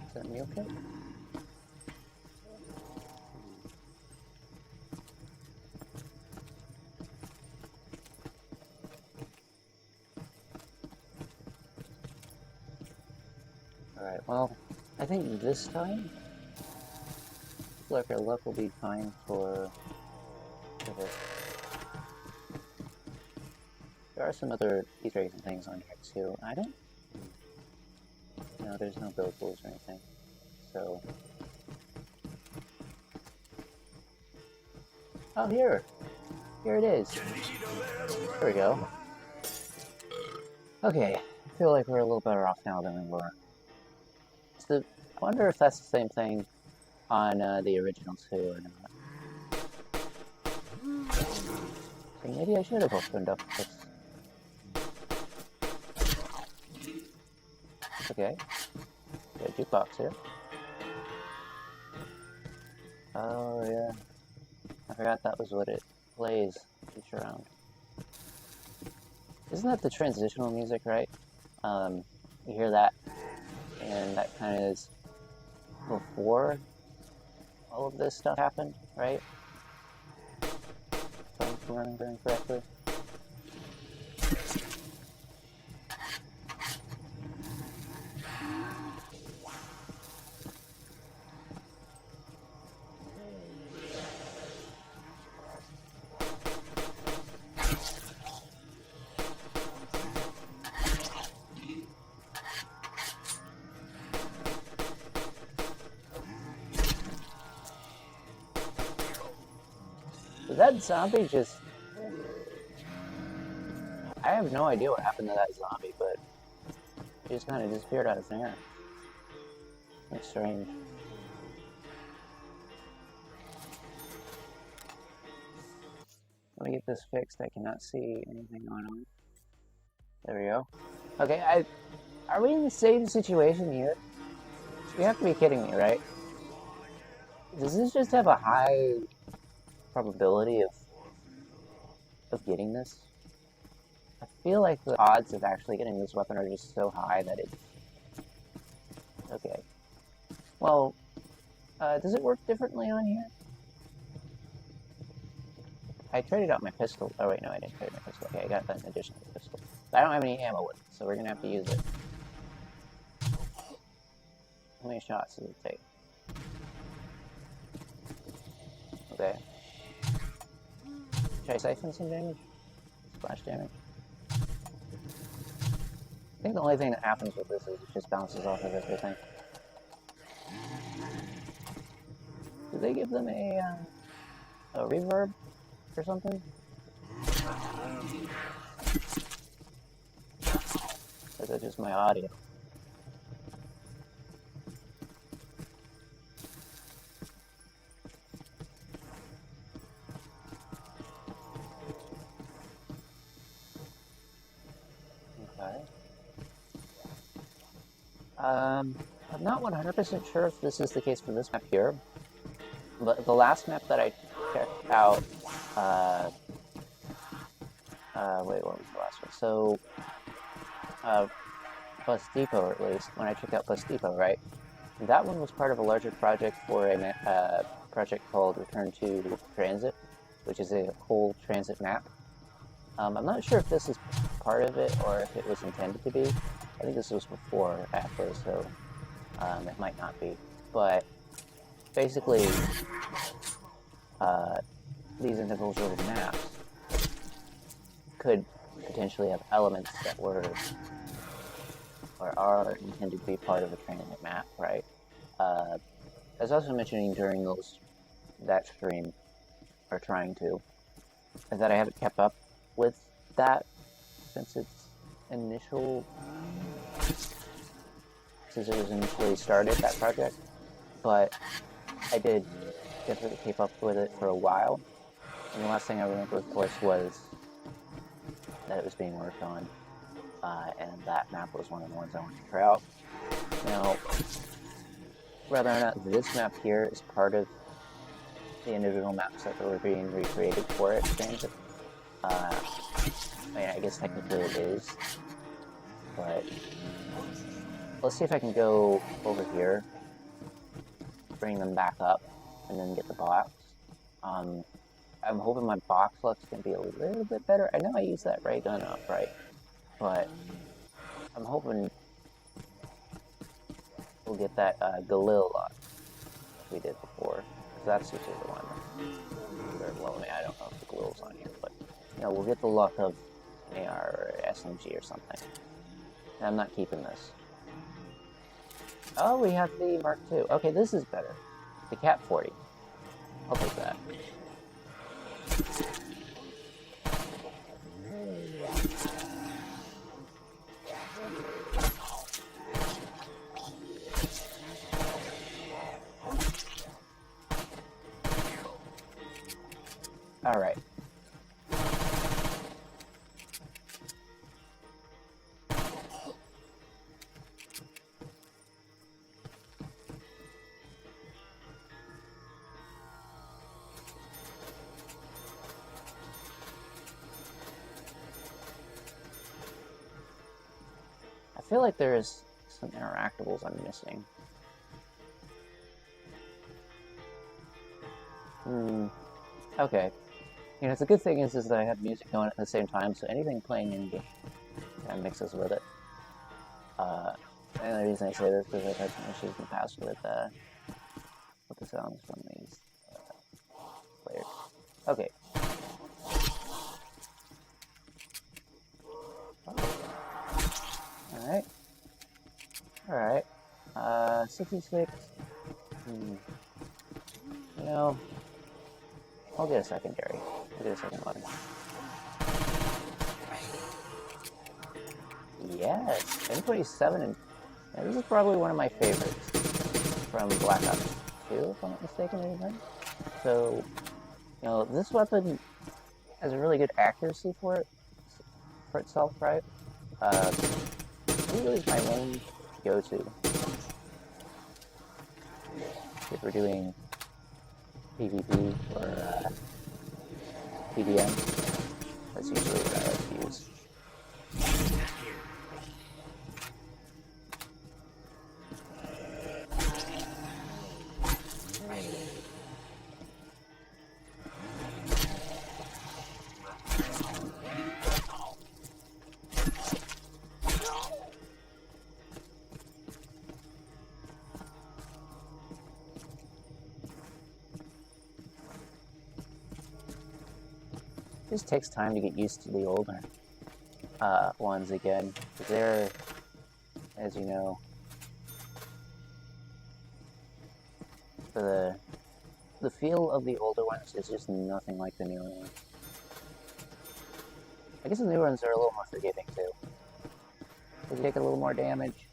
Is that a meal kit? Alright, well, I think this time, look, our luck will be fine for this. There are some other Easter eggs and things on here too. I don't... No, there's no build tools or anything. So... Oh, here! Here it is! There we go. Okay, I feel like we're a little better off now than we were. I wonder if that's the same thing on the original too or not. So maybe I should have opened up this. Okay. Got a jukebox here. Oh yeah. I forgot that was what it plays each round. Isn't that the transitional music, right? You hear that, and that kind of is before all of this stuff happened, right? If I'm remembering correctly. Did that zombie just... I have no idea what happened to that zombie, but he just kind of disappeared out of thin air. That's strange. Let me get this fixed. I cannot see anything going on. There we go. Okay, are we in the same situation here? You have to be kidding me, right? Does this just have a high probability of getting this? I feel like the odds of actually getting this weapon are just so high that it's... Okay. Well, does it work differently on here? I traded out my pistol. Oh wait, no, I didn't trade my pistol. Okay, I got an additional pistol. But I don't have any ammo with it, so we're gonna have to use it. How many shots does it take? Okay. Should I siphon some damage? Splash damage? I think the only thing that happens with this is it just bounces off of everything. Do they give them a reverb or something? Or is that just my audio? Okay. I'm not 100% sure if this is the case for this map here, but the last map that I checked out, wait, what was the last one? So, Bus Depot, or at least, when I checked out Bus Depot, right? That one was part of a larger project for a project called Return to Transit, which is a whole transit map. I'm not sure if this is part of it or if it was intended to be. I think this was before, after, so it might not be. But basically, these individual maps could potentially have elements that were or are intended to be part of a transit map, right? I was also mentioning during that stream, or trying to, is that I haven't kept up with that since it was initially started, that project, but I did definitely keep up with it for a while, and the last thing I remember, of course, was that it was being worked on, and that map was one of the ones I wanted to try out. Now, whether or not this map here is part of the individual maps that were being recreated for it, Transit, I mean, I guess technically it is, but let's see if I can go over here, bring them back up, and then get the box. I'm hoping my box luck's gonna be a little bit better. I know I used that ray gun up, right? But I'm hoping we'll get that Galil luck we did before. Because that's usually the one very well. I don't know if the Galil's on here, but you know, we'll get the luck of AR or SMG or something. And I'm not keeping this. Oh, we have the Mark II. Okay, this is better. The Cat 40. I'll take that. Alright. I feel like there's some interactables I'm missing. Okay. You know, the good thing is that I have music going at the same time, so anything playing in game kind of mixes with it. And the reason I say this is because I've had some issues in the past with the sounds from these players. Okay. Alright. Alright. 66. You know, I'll get a secondary. I'll get a second one. Yes! M27, and this is probably one of my favorites from Black Ops 2, if I'm not mistaken, anything. So, you know, this weapon has a really good accuracy for itself, right? Usually is my main go-to. If we're doing PvP or PvM, that's usually what I like to use. It just takes time to get used to the older ones again. They're, as you know, the feel of the older ones is just nothing like the newer ones. I guess the newer ones are a little more forgiving too. They take a little more damage,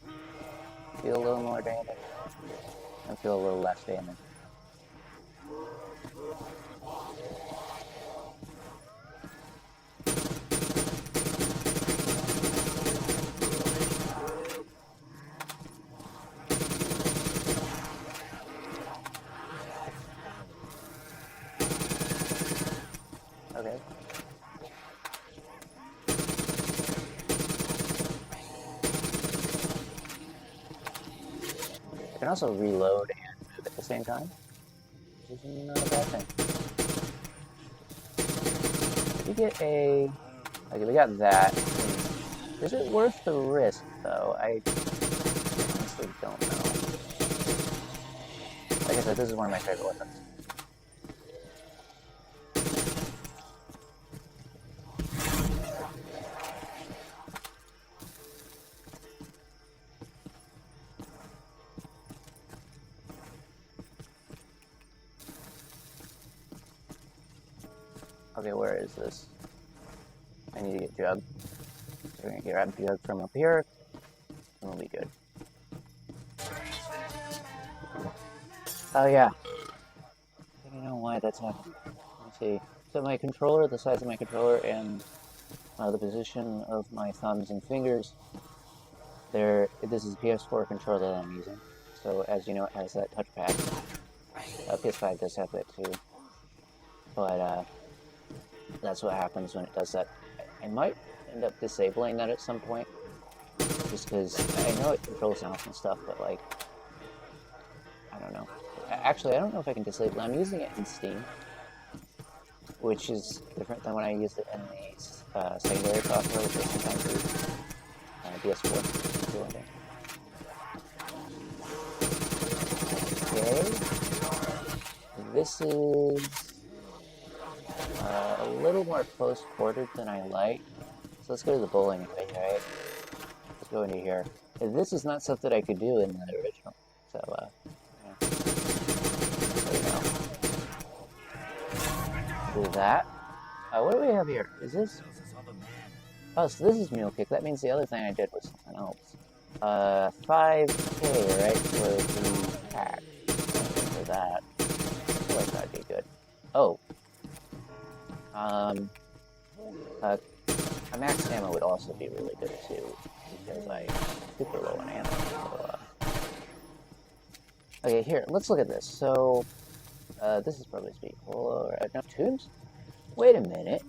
feel a little more damage, and feel a little less damage. also reload and move at the same time, which is not a bad thing. We get a... Okay, we got that. Is it worth the risk, though? I honestly don't know. Like I said, this is one of my favorite weapons. Okay, where is this? I need to get Jug. So we're gonna grab Jug from up here, and we'll be good. Oh yeah. I don't know why that's happening. Let's see. So my controller, the size of my controller, and the position of my thumbs and fingers, this is a PS4 controller that I'm using. So as you know, it has that touchpad. PS5 does have that too. But that's what happens when it does that. I might end up disabling that at some point, just because I know it controls mouse and stuff, but like, I don't know. Actually, I don't know if I can disable it. I'm using it in Steam, which is different than when I used it in the secondary software, which is sometimes PS4. Okay, this is a little more close-quartered than I like. So let's go to the bowling alley, right? Let's go into here. This is not something I could do in the original. So, yeah. There we go. Do that. What do we have here? Is this... Oh, so this is Mule Kick. That means the other thing I did was something else. 5K, right, for the pack. For that. I feel like that'd be good. Oh. A max ammo would also be really good too, because I'm super low on ammo. So, okay, here, let's look at this. So, this is probably speed. No, tombs? Wait a minute.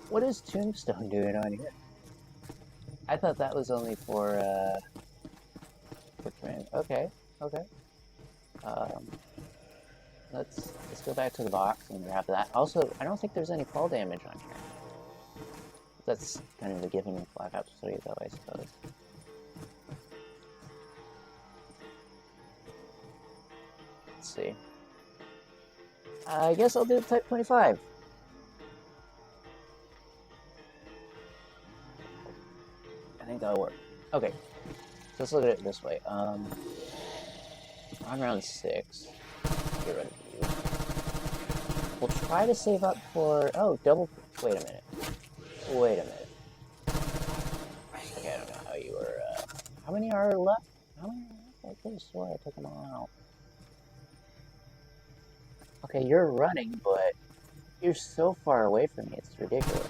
What is Tombstone doing on here? I thought that was only for training. Okay, okay. Let's go back to the box and grab that. Also, I don't think there's any fall damage on here. That's kind of a given with Black Ops 3, though, I suppose. Let's see. I guess I'll do Type 25. I think that'll work. Okay, so let's look at it this way. On round 6, get rid of you. We'll try to save up for... Oh, double... Wait a minute. Wait a minute. Okay, I don't know how you were... How many are left? How many are left? I could have swore I took them all out. Okay, you're running, but you're so far away from me, it's ridiculous.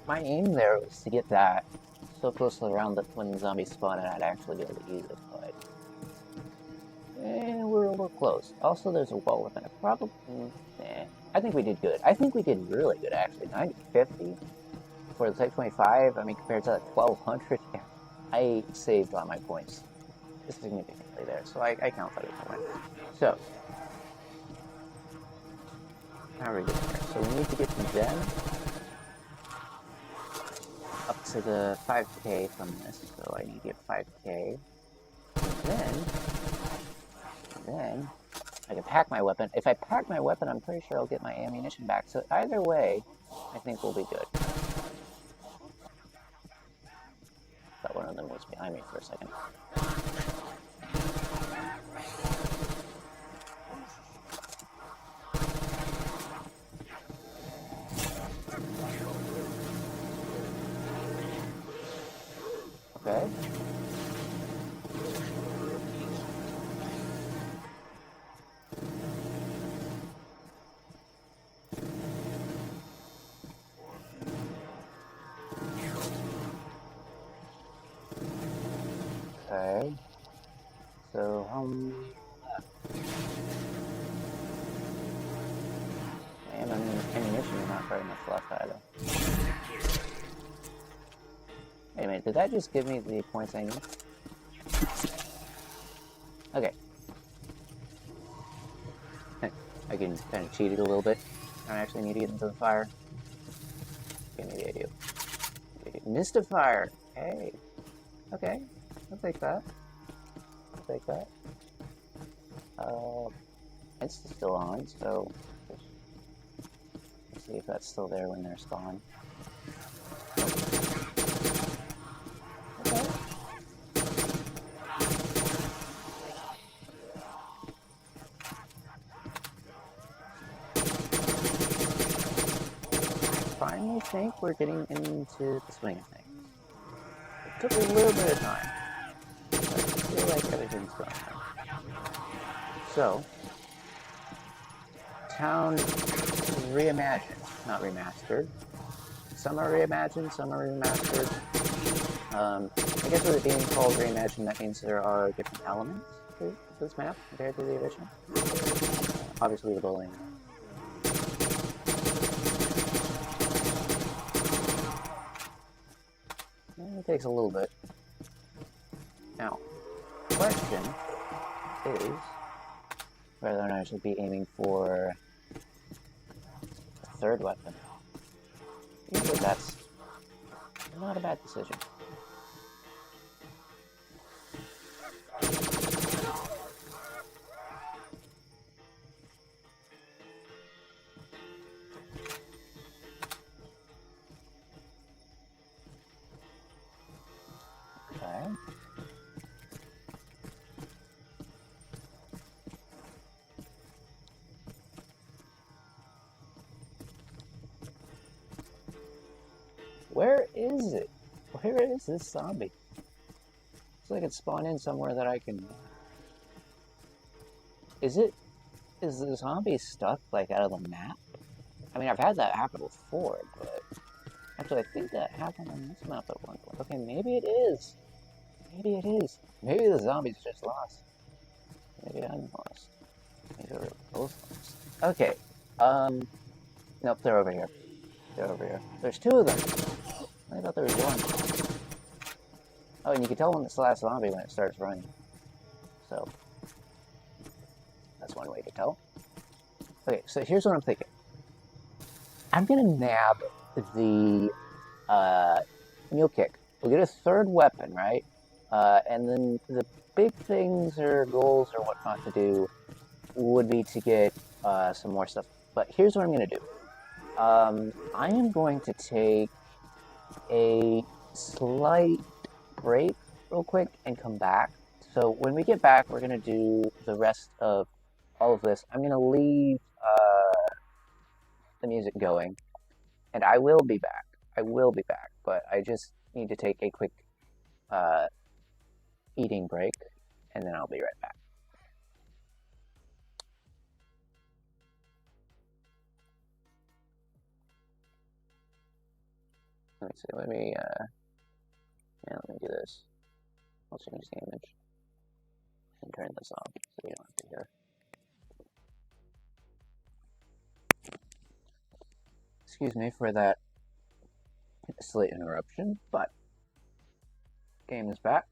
My aim there was to get that so close to the round that when the zombies spawn and I'd actually be able to use it, but... we're close. Also, there's a wall weapon. I think we did good. I think we did really good, actually. 90-50 for the Type 25. I mean, compared to that 1200, yeah, I saved on my points significantly there, so I count that as a win. So, how are we getting here? So we need to get to Jen up to the 5K from this, so I need to get 5K. And then I can pack my weapon. If I pack my weapon, I'm pretty sure I'll get my ammunition back. So either way, I think we'll be good. Thought one of them was behind me for a second. Okay. Okay. So, ammunition is not very much left either. Wait a minute, did that just give me the points I need? Okay. I can kind of cheat it a little bit. I don't actually need to get into the fire. Okay, maybe I do. Mystifier! Hey. Okay. I'll take that. I'll take that. It's still on, so let's see if that's still there when they're spawned. Okay. Finally think we're getting into the swing of things. It took a little bit of time, but I feel like everything's going on. So, town reimagined, not remastered. Some are reimagined, some are remastered. I guess with it being called reimagined, that means there are different elements to this map compared to the original. Obviously the bowling. It takes a little bit. Now, the question is whether or not I should be aiming for a third weapon. Usually that's not a bad decision. Okay. Where is it? Where is this zombie? Looks like it's spawned in somewhere that I can... Is the zombie stuck, like, out of the map? I mean, I've had that happen before, but... Actually, I think that happened on this map at one point. Okay, maybe it is. Maybe it is. Maybe the zombies just lost. Maybe I'm lost. Maybe we're both lost. Okay. Nope, they're over here. They're over here. There's two of them. I thought there was one. Oh, and you can tell when it's the last zombie when it starts running. So, that's one way to tell. Okay, so here's what I'm thinking. I'm gonna nab the mule kick. We'll get a third weapon, right? And then the big things or goals or whatnot to do would be to get some more stuff. But here's what I'm gonna do. I am going to take a slight break real quick and come back. So when we get back, we're going to do the rest of all of this. I'm going to leave the music going, and I will be back. I will be back, but I just need to take a quick eating break, and then I'll be right back. Let me see, let me do this. I'll change the image and turn this off so you don't have to hear. Excuse me for that slight interruption, but game is back.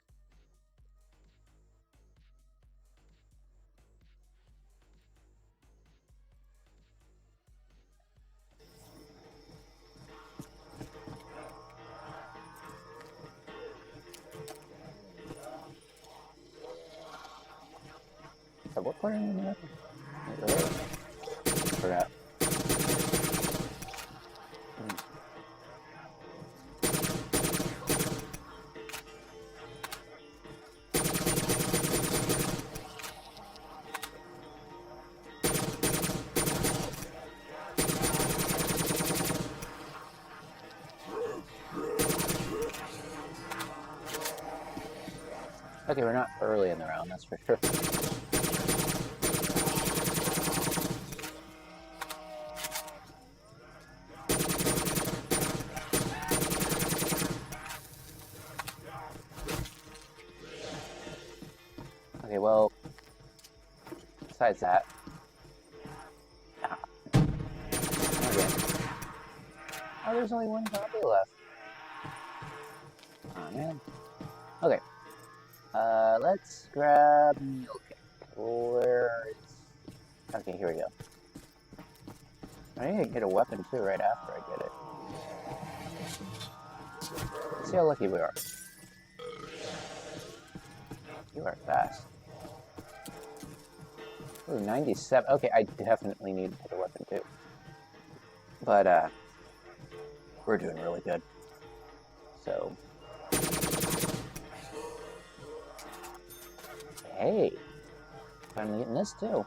So what part am I in? Forgot. Okay, we're not early in the round, that's for sure. Okay, well, besides that, okay. Oh, there's only one zombie left. on, man. Okay. Let's grab milk. Okay, here we go. I need to get a weapon too right after I get it. Let's see how lucky we are. You are fast. Ooh, 97. Okay, I definitely need to get a weapon too. But, we're doing really good. So. Hey. Finally getting this too.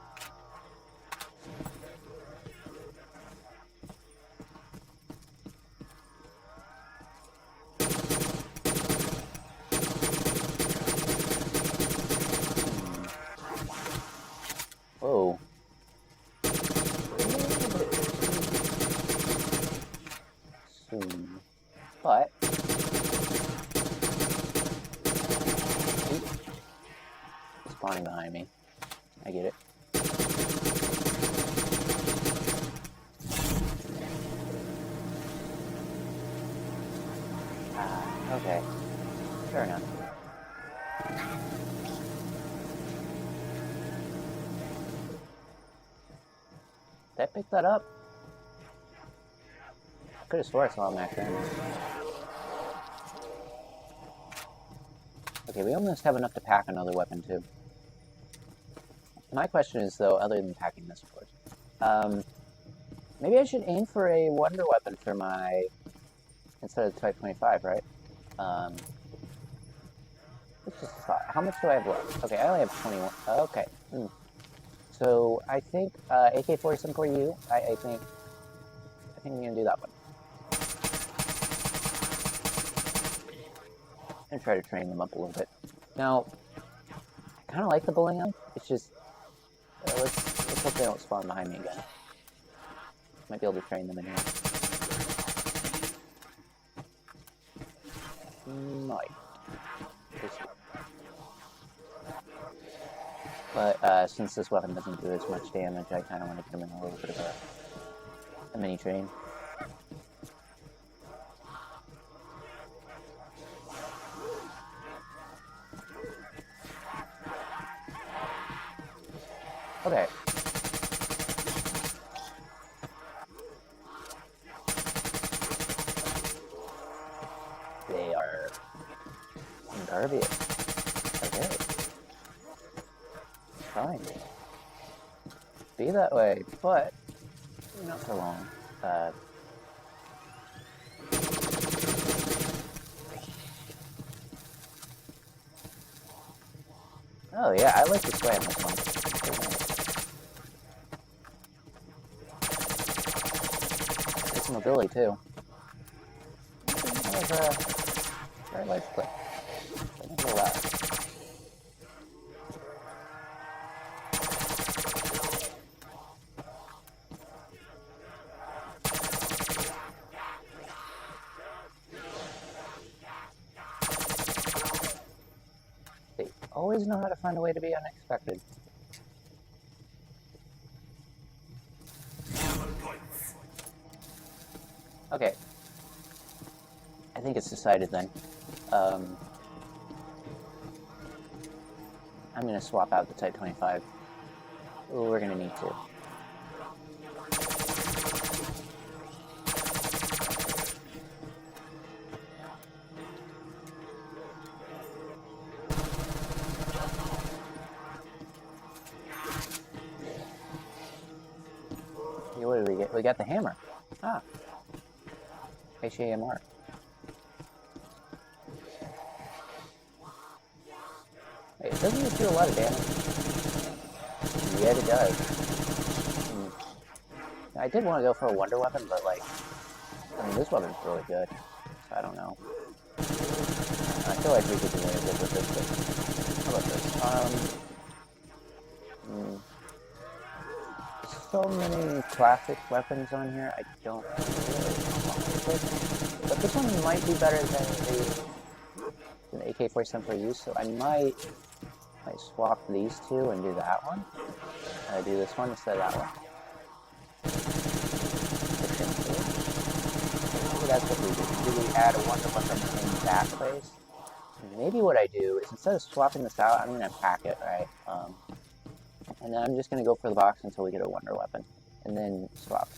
Whoa. Soon. But spawning behind me. I get it. Okay. Fair enough. Did I pick that up? I could have swore I saw him back then. Okay, we almost have enough to pack another weapon too. My question is though, other than packing this, of course, maybe I should aim for a wonder weapon for my instead of the Type 25, right? Let's just thought. How much do I have left? Okay, I only have 21. Okay. So I think AK-47 for you. I think I'm gonna do that one. And try to train them up a little bit. Now, I kind of like the bowling alley. It's just let's hope they don't spawn behind me again. Might be able to train them in here. Might. But since this weapon doesn't do as much damage, I kind of want to get him in a little bit of a mini train. Okay. They are garbage. Okay. Fine. Be that way, but not for long. Oh yeah, I like to sway on this one. It's mobility too. That was a very light clip. Look at that. They always know how to find a way to be unexpected. Okay. I think it's decided then. I'm gonna swap out the Type 25. Ooh, we're gonna need to. What did we get? We got the hammer. Ah. HAMR. Wait, doesn't it do a lot of damage? Yeah, it does. I did want to go for a wonder weapon, but like, I mean, this weapon's really good. So I don't know. I feel like we could do really good with this, but how about this? So many classic weapons on here, I don't really know. But this one might be better than the AK-47 for use, so I might swap these two and do that one. Do this one instead of that one. Maybe that's what we do. Do we add a wonder weapon in that place? maybe what I do is instead of swapping this out, I'm going to pack it, right? And then I'm just going to go for the box until we get a wonder weapon. And then swap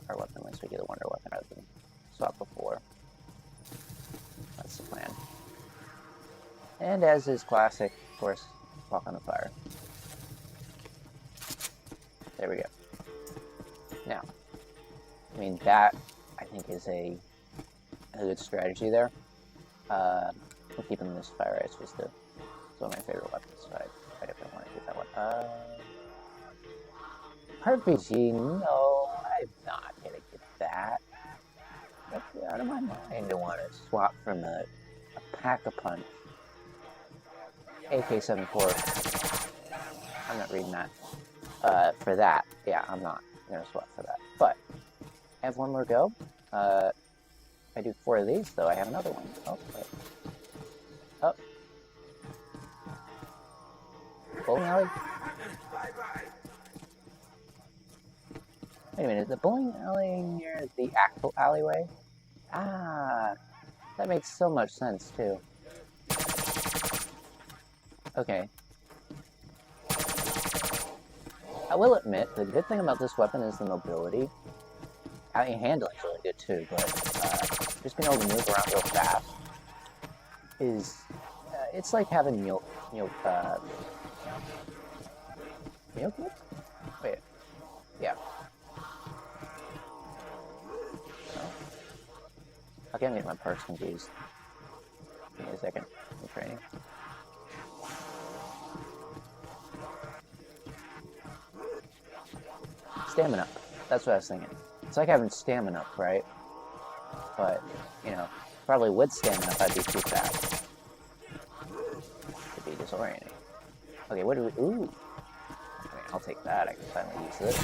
our weapon once we get a wonder weapon rather than swap before. That's the plan. And as is classic, of course, walk on the fire. There we go. Now, I mean, that, I think, is a good strategy there. I'm keeping this Fire Ice Fist, too. It's one of my favorite weapons, so I definitely want to get that one. RPG, no, I'm not going to get that. That's out of my mind to want to swap from a Pack-a-Punch. AK-74. I'm not reading that. For that, yeah, I'm not going to swap for that. But, I have one more go. If I do 4 of these, though, I have another one. Oh, wait. Oh. Bowling alley? Wait a minute, is the bowling alley near the actual alleyway? Ah, that makes so much sense, too. Okay. I will admit, the good thing about this weapon is the mobility. I mean, handling's really good, too, but just being able to move around real fast is... it's like having milk whip? Wait. Yeah. Okay, I'm getting my parts confused. Give me a second. I'm training. Stamina. That's what I was thinking. It's like having stamina, right? But, you know, probably with stamina I'd be too fast. It'd be disorienting. Okay, what do we... Ooh! I mean, I'll take that. I can finally use this.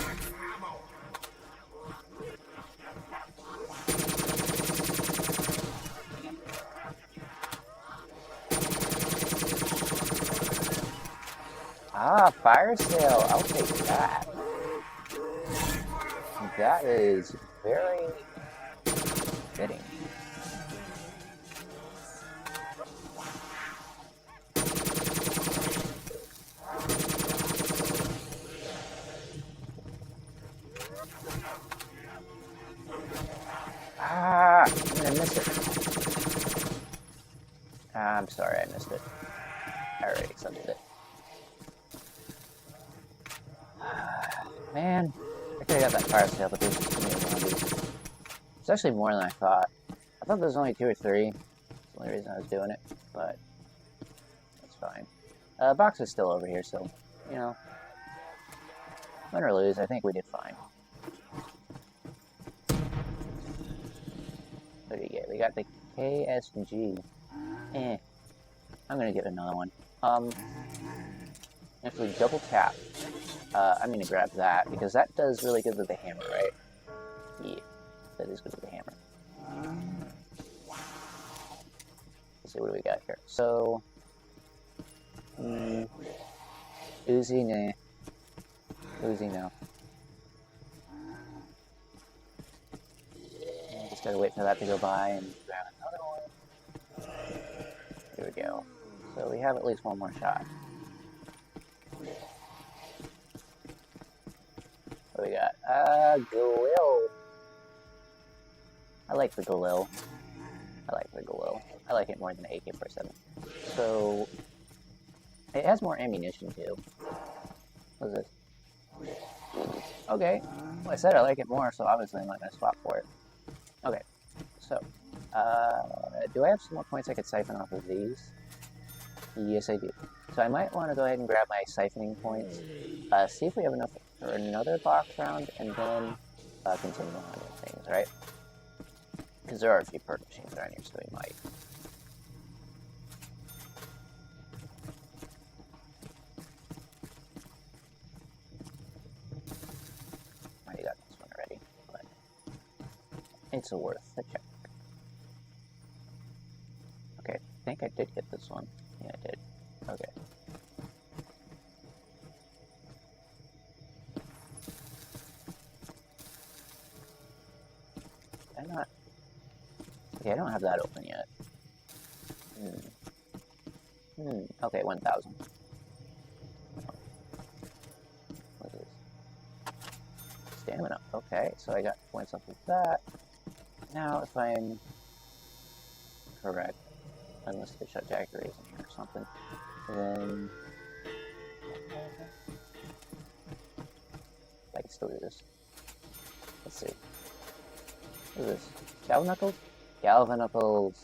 Ah, fire sale. I'll take that. That is very fitting. Ah, I missed it. I'm sorry, I missed it. I already accepted it. Man, I could have got that fire sale, but there's just too many zombies. It's actually more than I thought. I thought there was only 2 or 3. That's the only reason I was doing it, but that's fine. Box is still over here, so, you know, win or lose, I think we did fine. What do you get? We got the KSG. I'm gonna get another one. If we double tap, I'm gonna grab that, because that does really good with the hammer, right? Yeah, that is good with the hammer. Let's see, what do we got here? So, Uzi, nah. Uzi, no. Just gotta wait for that to go by and grab another one. Here we go. So we have at least one more shot. What do we got? Galil. I like the Galil. I like it more than the AK-47. So, it has more ammunition too. What is this? Okay. Well, I said I like it more, so obviously I'm not going to swap for it. Okay. So, do I have some more points I could siphon off of these? Yes, I do. So I might want to go ahead and grab my siphoning points, see if we have enough for another box round, and then continue on with things, right? Because there are a few perk machines around here, so we might. I already got this one already, but it's worth a check. Okay, I think I did get this one. Yeah, I did. Okay. Did I not? Okay, I don't have that open yet. Okay, 1,000. What is this? Stamina. Okay, so I got points off of that. Now, if I'm correct, unless they shut Jackeries in here or something, then I can still do this. Let's see. What is this? Galvaknuckles? Galvaknuckles.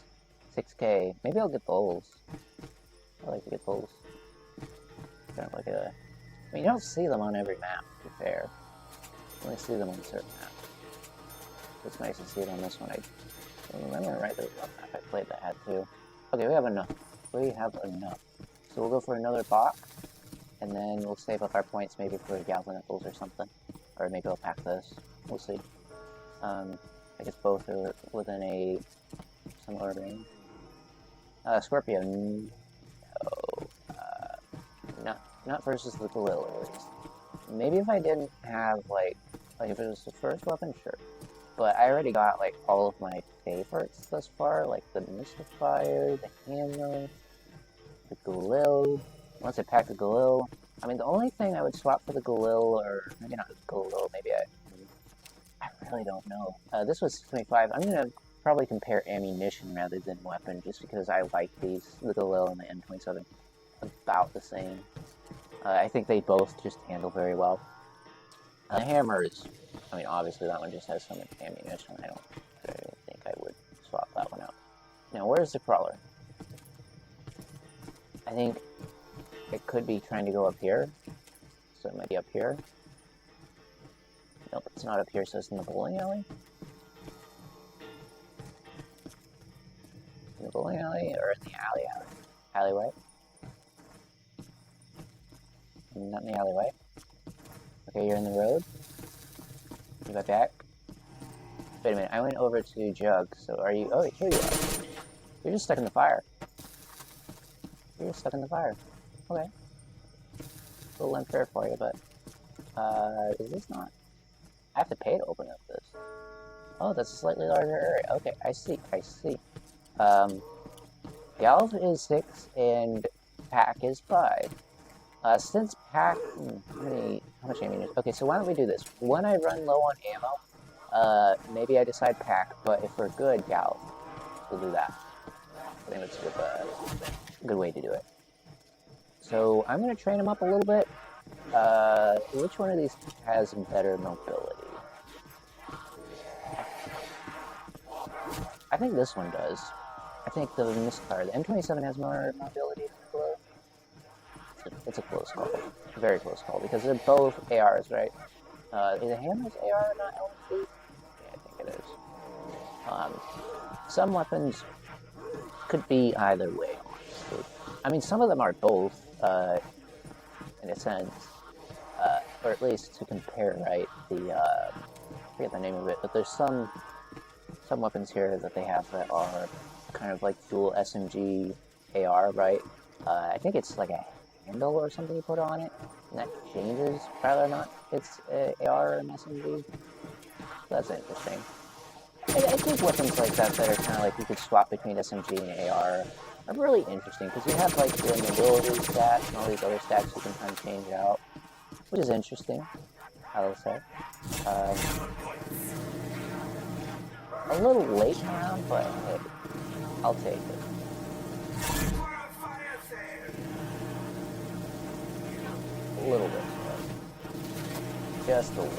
6K. Maybe I'll get bowls. I like to get bowls. Kind of like a... I mean, you don't see them on every map, to be fair. You only see them on certain maps. It's nice to see it on this one. I remember right there one map I played that had too. Okay, we have enough. We have enough. So we'll go for another box, and then we'll save up our points maybe for Galvaknuckles or something. Or maybe I'll pack this. We'll see. I guess both are within a similar range. Scorpio, no. Not versus the Galil, at least. Maybe if I didn't have, like if it was the first weapon, sure. But I already got, like, all of my favorites thus far, like the Mystifier, the Hammer, the Galil. Once I pack the Galil, I mean, the only thing I would swap for the Galil, or maybe not the Galil, maybe I really don't know. This was 25. I'm gonna probably compare ammunition rather than weapon, just because I like these, the Galil and the M27, about the same. I think they both just handle very well. The Hammer is, I mean, obviously that one just has so much ammunition, I don't think I would swap that one out. Now, where's the Crawler? I think it could be trying to go up here, so it might be up here. Nope, it's not up here, so it's in the bowling alley? In the bowling alley, or in the alleyway? Not in the alleyway. Okay, you're in the road. You got back. Wait a minute, I went over to Jug, so are you... Oh, here you are. You're just stuck in the fire. You're just stuck in the fire. Okay. A little unfair for you, but... is this not... I have to pay to open up this. Oh, that's a slightly larger area. Okay, I see. Galv is 6, and Pack is 5. Since Pack... how much ammunition? Okay, so why don't we do this? When I run low on ammo, maybe I decide Pack, but if we're good, Galv, we'll do that. I think that's a good way to do it. So, I'm going to train him up a little bit. Which one of these has better mobility? I think this one does. I think the Mystifier, the M27 has more mobility than the Galil. It's a close call. A very close call, because they're both ARs, right? Is the Hammer's AR not LMG? Yeah, I think it is. Some weapons could be either way, honestly. I mean, some of them are both, in a sense. Or at least to compare, right? I forget the name of it, but there's some weapons here that they have that are kind of like dual SMG AR, right? I think it's like a handle or something you put on it, and that changes whether or not it's AR or an SMG. That's interesting. I think weapons like that are kind of like you could swap between SMG and AR are really interesting, because you have like the mobility stats and all these other stats you can kind of change out, which is interesting, I will say. A little late round, but hey, I'll take it. A little bit. Just a little.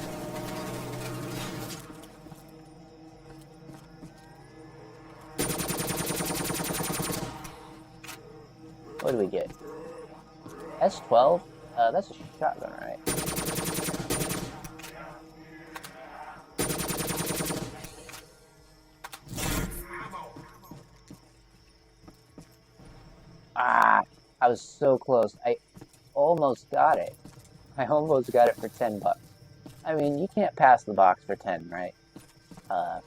What do we get? S12? That's a shotgun, right? Ah! I was so close. I almost got it. I almost got it for 10 bucks. I mean, you can't pass the box for 10, right? You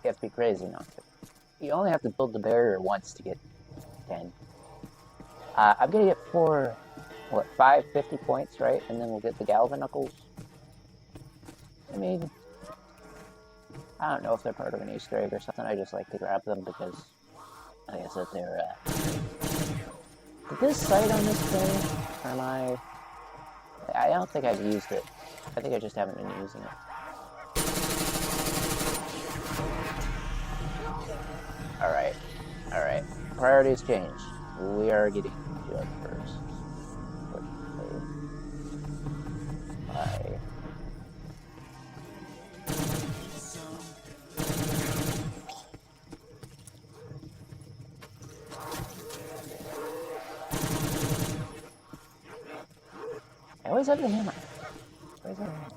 have to be crazy not to. You only have to build the barrier once to get 10. I'm gonna get 550 points, right? And then we'll get the Galvaknuckles. I mean, I don't know if they're part of an Easter egg or something. I just like to grab them because, like I said, they're Did this sight on this thing? Or am I don't think I've used it. I think I just haven't been using it. Alright. Alright. Priorities changed. We are getting good first. Bye. I always have the hammer. Where's the hammer?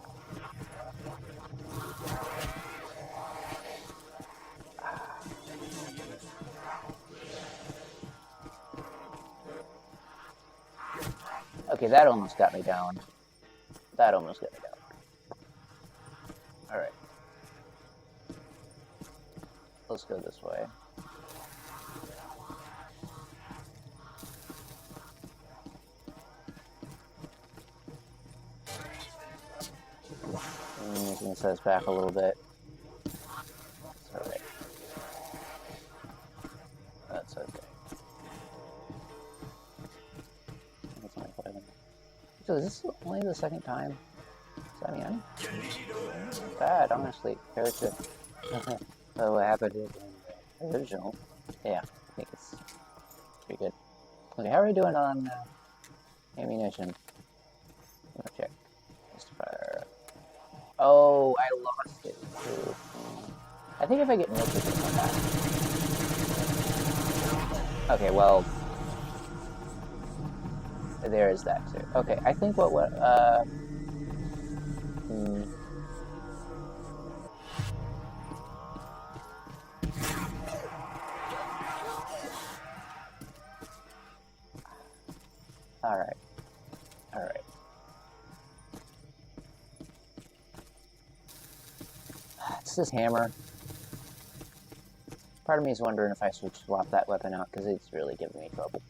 Okay, that almost got me down. That almost got me down. Alright. Let's go this way. Making us back a little bit. It's alright. That's okay. That's only 5 minutes. So is this only the second time? Is that me? Not bad, honestly, compared to what happened in the original. Yeah, I think it's pretty good. Okay, how are we doing on ammunition? I'm gonna check. Fire. Oh, I lost it too. I think if I get milk, it's come back. Okay, well, there is that too. Okay, I think what Alright. Alright. It's this hammer. Part of me is wondering if I should swap that weapon out, because it's really giving me trouble.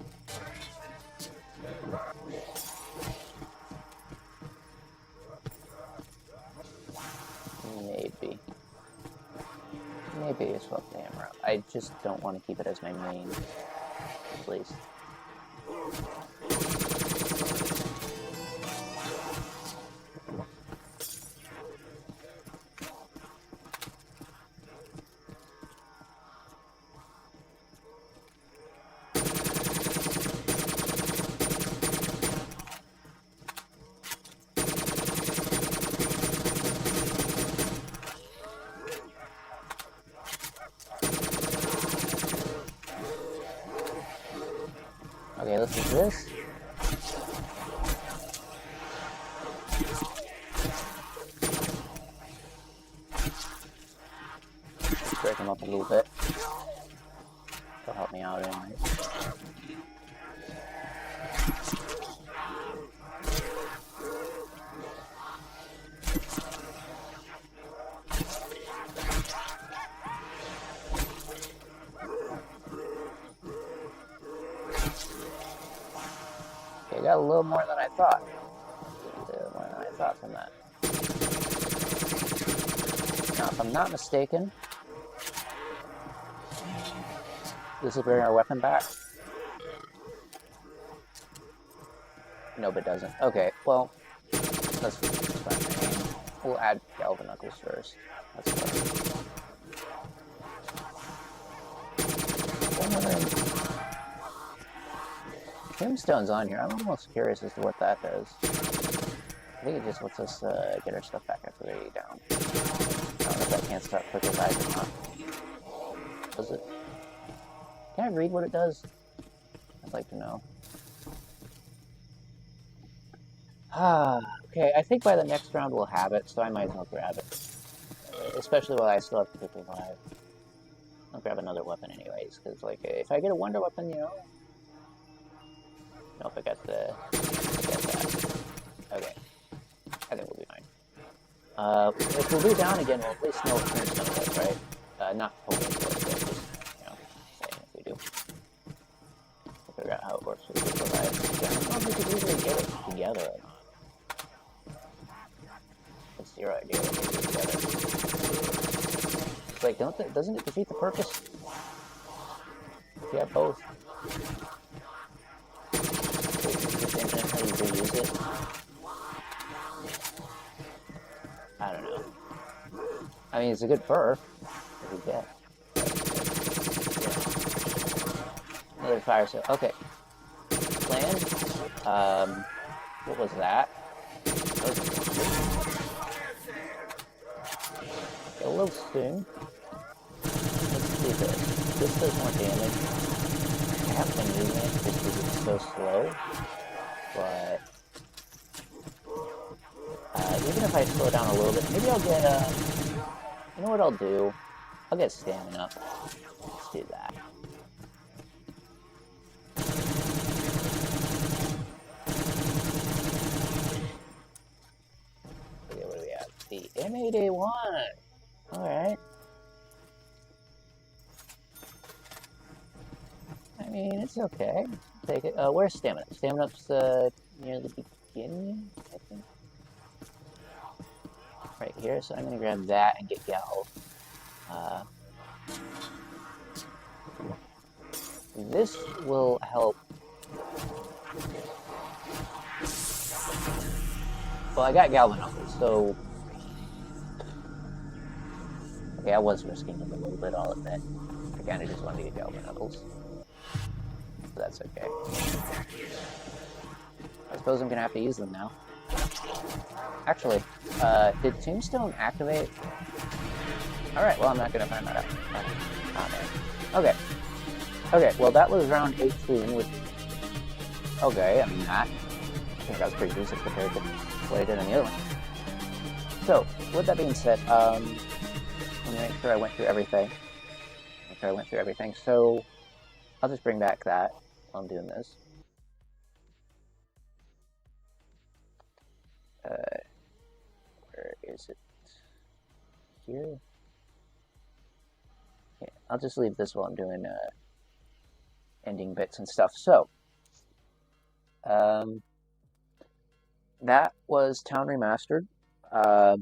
Maybe. Maybe I swap the hammer out. I just don't want to keep it as my main, please. Okay, let's do this. Let's break him up a little bit. That'll help me out anyway. Okay, got a little more than I thought. A little more than I thought from that. Now, if I'm not mistaken, this will bring our weapon back. Nope, it doesn't. Okay, well, that's fine. We'll add Galvaknuckles first. That's fine. Tombstone's on here. I'm almost curious as to what that does. I think it just lets us get our stuff back after we're down. I don't know if that can't start quick revive or not. Does it? Can I read what it does? I'd like to know. Okay, I think by the next round we'll have it, so I might as well grab it. Especially while I still have quick revive. I'll grab another weapon anyways, because like, if I get a wonder weapon, you know... Nope, I got that. Okay. I think we'll be fine. If we'll be down again, we'll at least know what Tombstone does, right? Not hoping for it, but just, you know, saying if we do. We'll figure out how it works with the revive. I don't know if we could usually get it together or not. That's your idea what we do together. It's like, doesn't it defeat the purpose? Yeah, both. this engine, how you reuse it. I don't know. I mean, it's a good perk that you get. Yeah. Another fire sale. Okay. Land. What was that? A little soon. Let's do this. This does more damage. I haven't been using it just because it's so slow. But even if I slow down a little bit, maybe I'll get you know what I'll do? I'll get stamina. Let's do that. Okay, what do we have? The M8A1. Alright. I mean, it's okay. Take it. Where's stamina? Stamina's near the beginning, I think. Right here, so I'm gonna grab that and get Gal. This will help. Well, I got Galvanople, so... Okay, I was risking it a little bit, I'll admit. I kinda just wanted to get Galvanople. So that's okay. I suppose I'm gonna have to use them now. Actually, did Tombstone activate? Alright, well, I'm not gonna find that out. Oh, man. Okay. Okay, well, that was round 18, which... Okay, I mean, I think that was pretty decent compared to what I did on the other one. So, with that being said, let me make sure I went through everything. So, I'll just bring back that while I'm doing this. Where is it? Here? Yeah, I'll just leave this while I'm doing ending bits and stuff. So, that was Town Remastered. I'll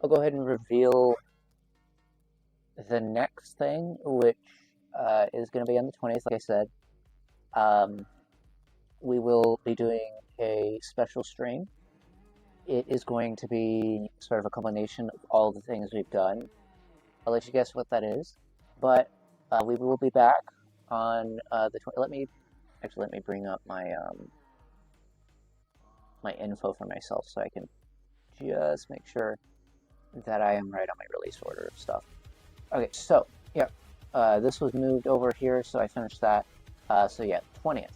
go ahead and reveal the next thing, which is going to be on the 20th, like I said. We will be doing a special stream. It is going to be sort of a combination of all the things we've done. I'll let you guess what that is. But we will be back on the 20th. Let me bring up my my info for myself so I can just make sure that I am right on my release order of stuff. Okay, so yeah, this was moved over here, so I finished that. So yeah, 20th.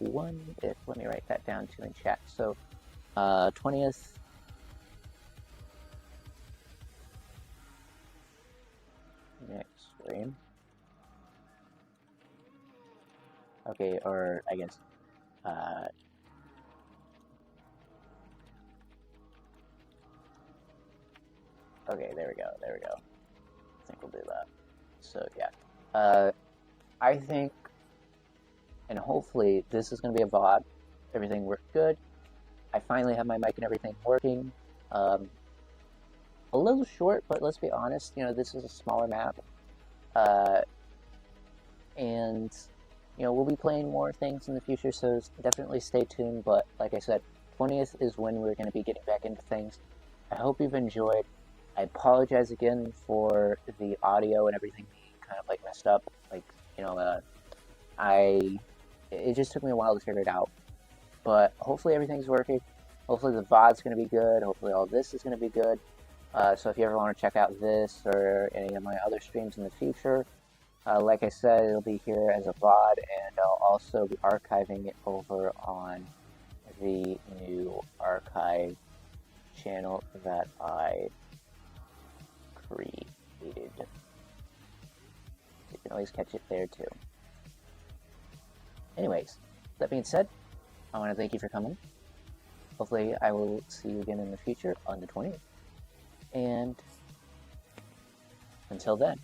Let me write that down too in chat. So 20th. Next stream. Okay, or I guess okay, there we go. I think we'll do that. So yeah, I think, and hopefully this is going to be a VOD. Everything worked good. I finally have my mic and everything working. A little short, but let's be honest, you know, this is a smaller map. And, you know, we'll be playing more things in the future, so definitely stay tuned. But like I said, 20th is when we're going to be getting back into things. I hope you've enjoyed. I apologize again for the audio and everything being kind of like messed up. Like, you know, it just took me a while to figure it out. But hopefully everything's working. Hopefully the VOD's going to be good. Hopefully all this is going to be good. So if you ever want to check out this or any of my other streams in the future, like I said, it'll be here as a VOD, and I'll also be archiving it over on the new archive channel that I created. You can always catch it there too. Anyways, that being said, I want to thank you for coming. Hopefully I will see you again in the future on the 20th. And until then.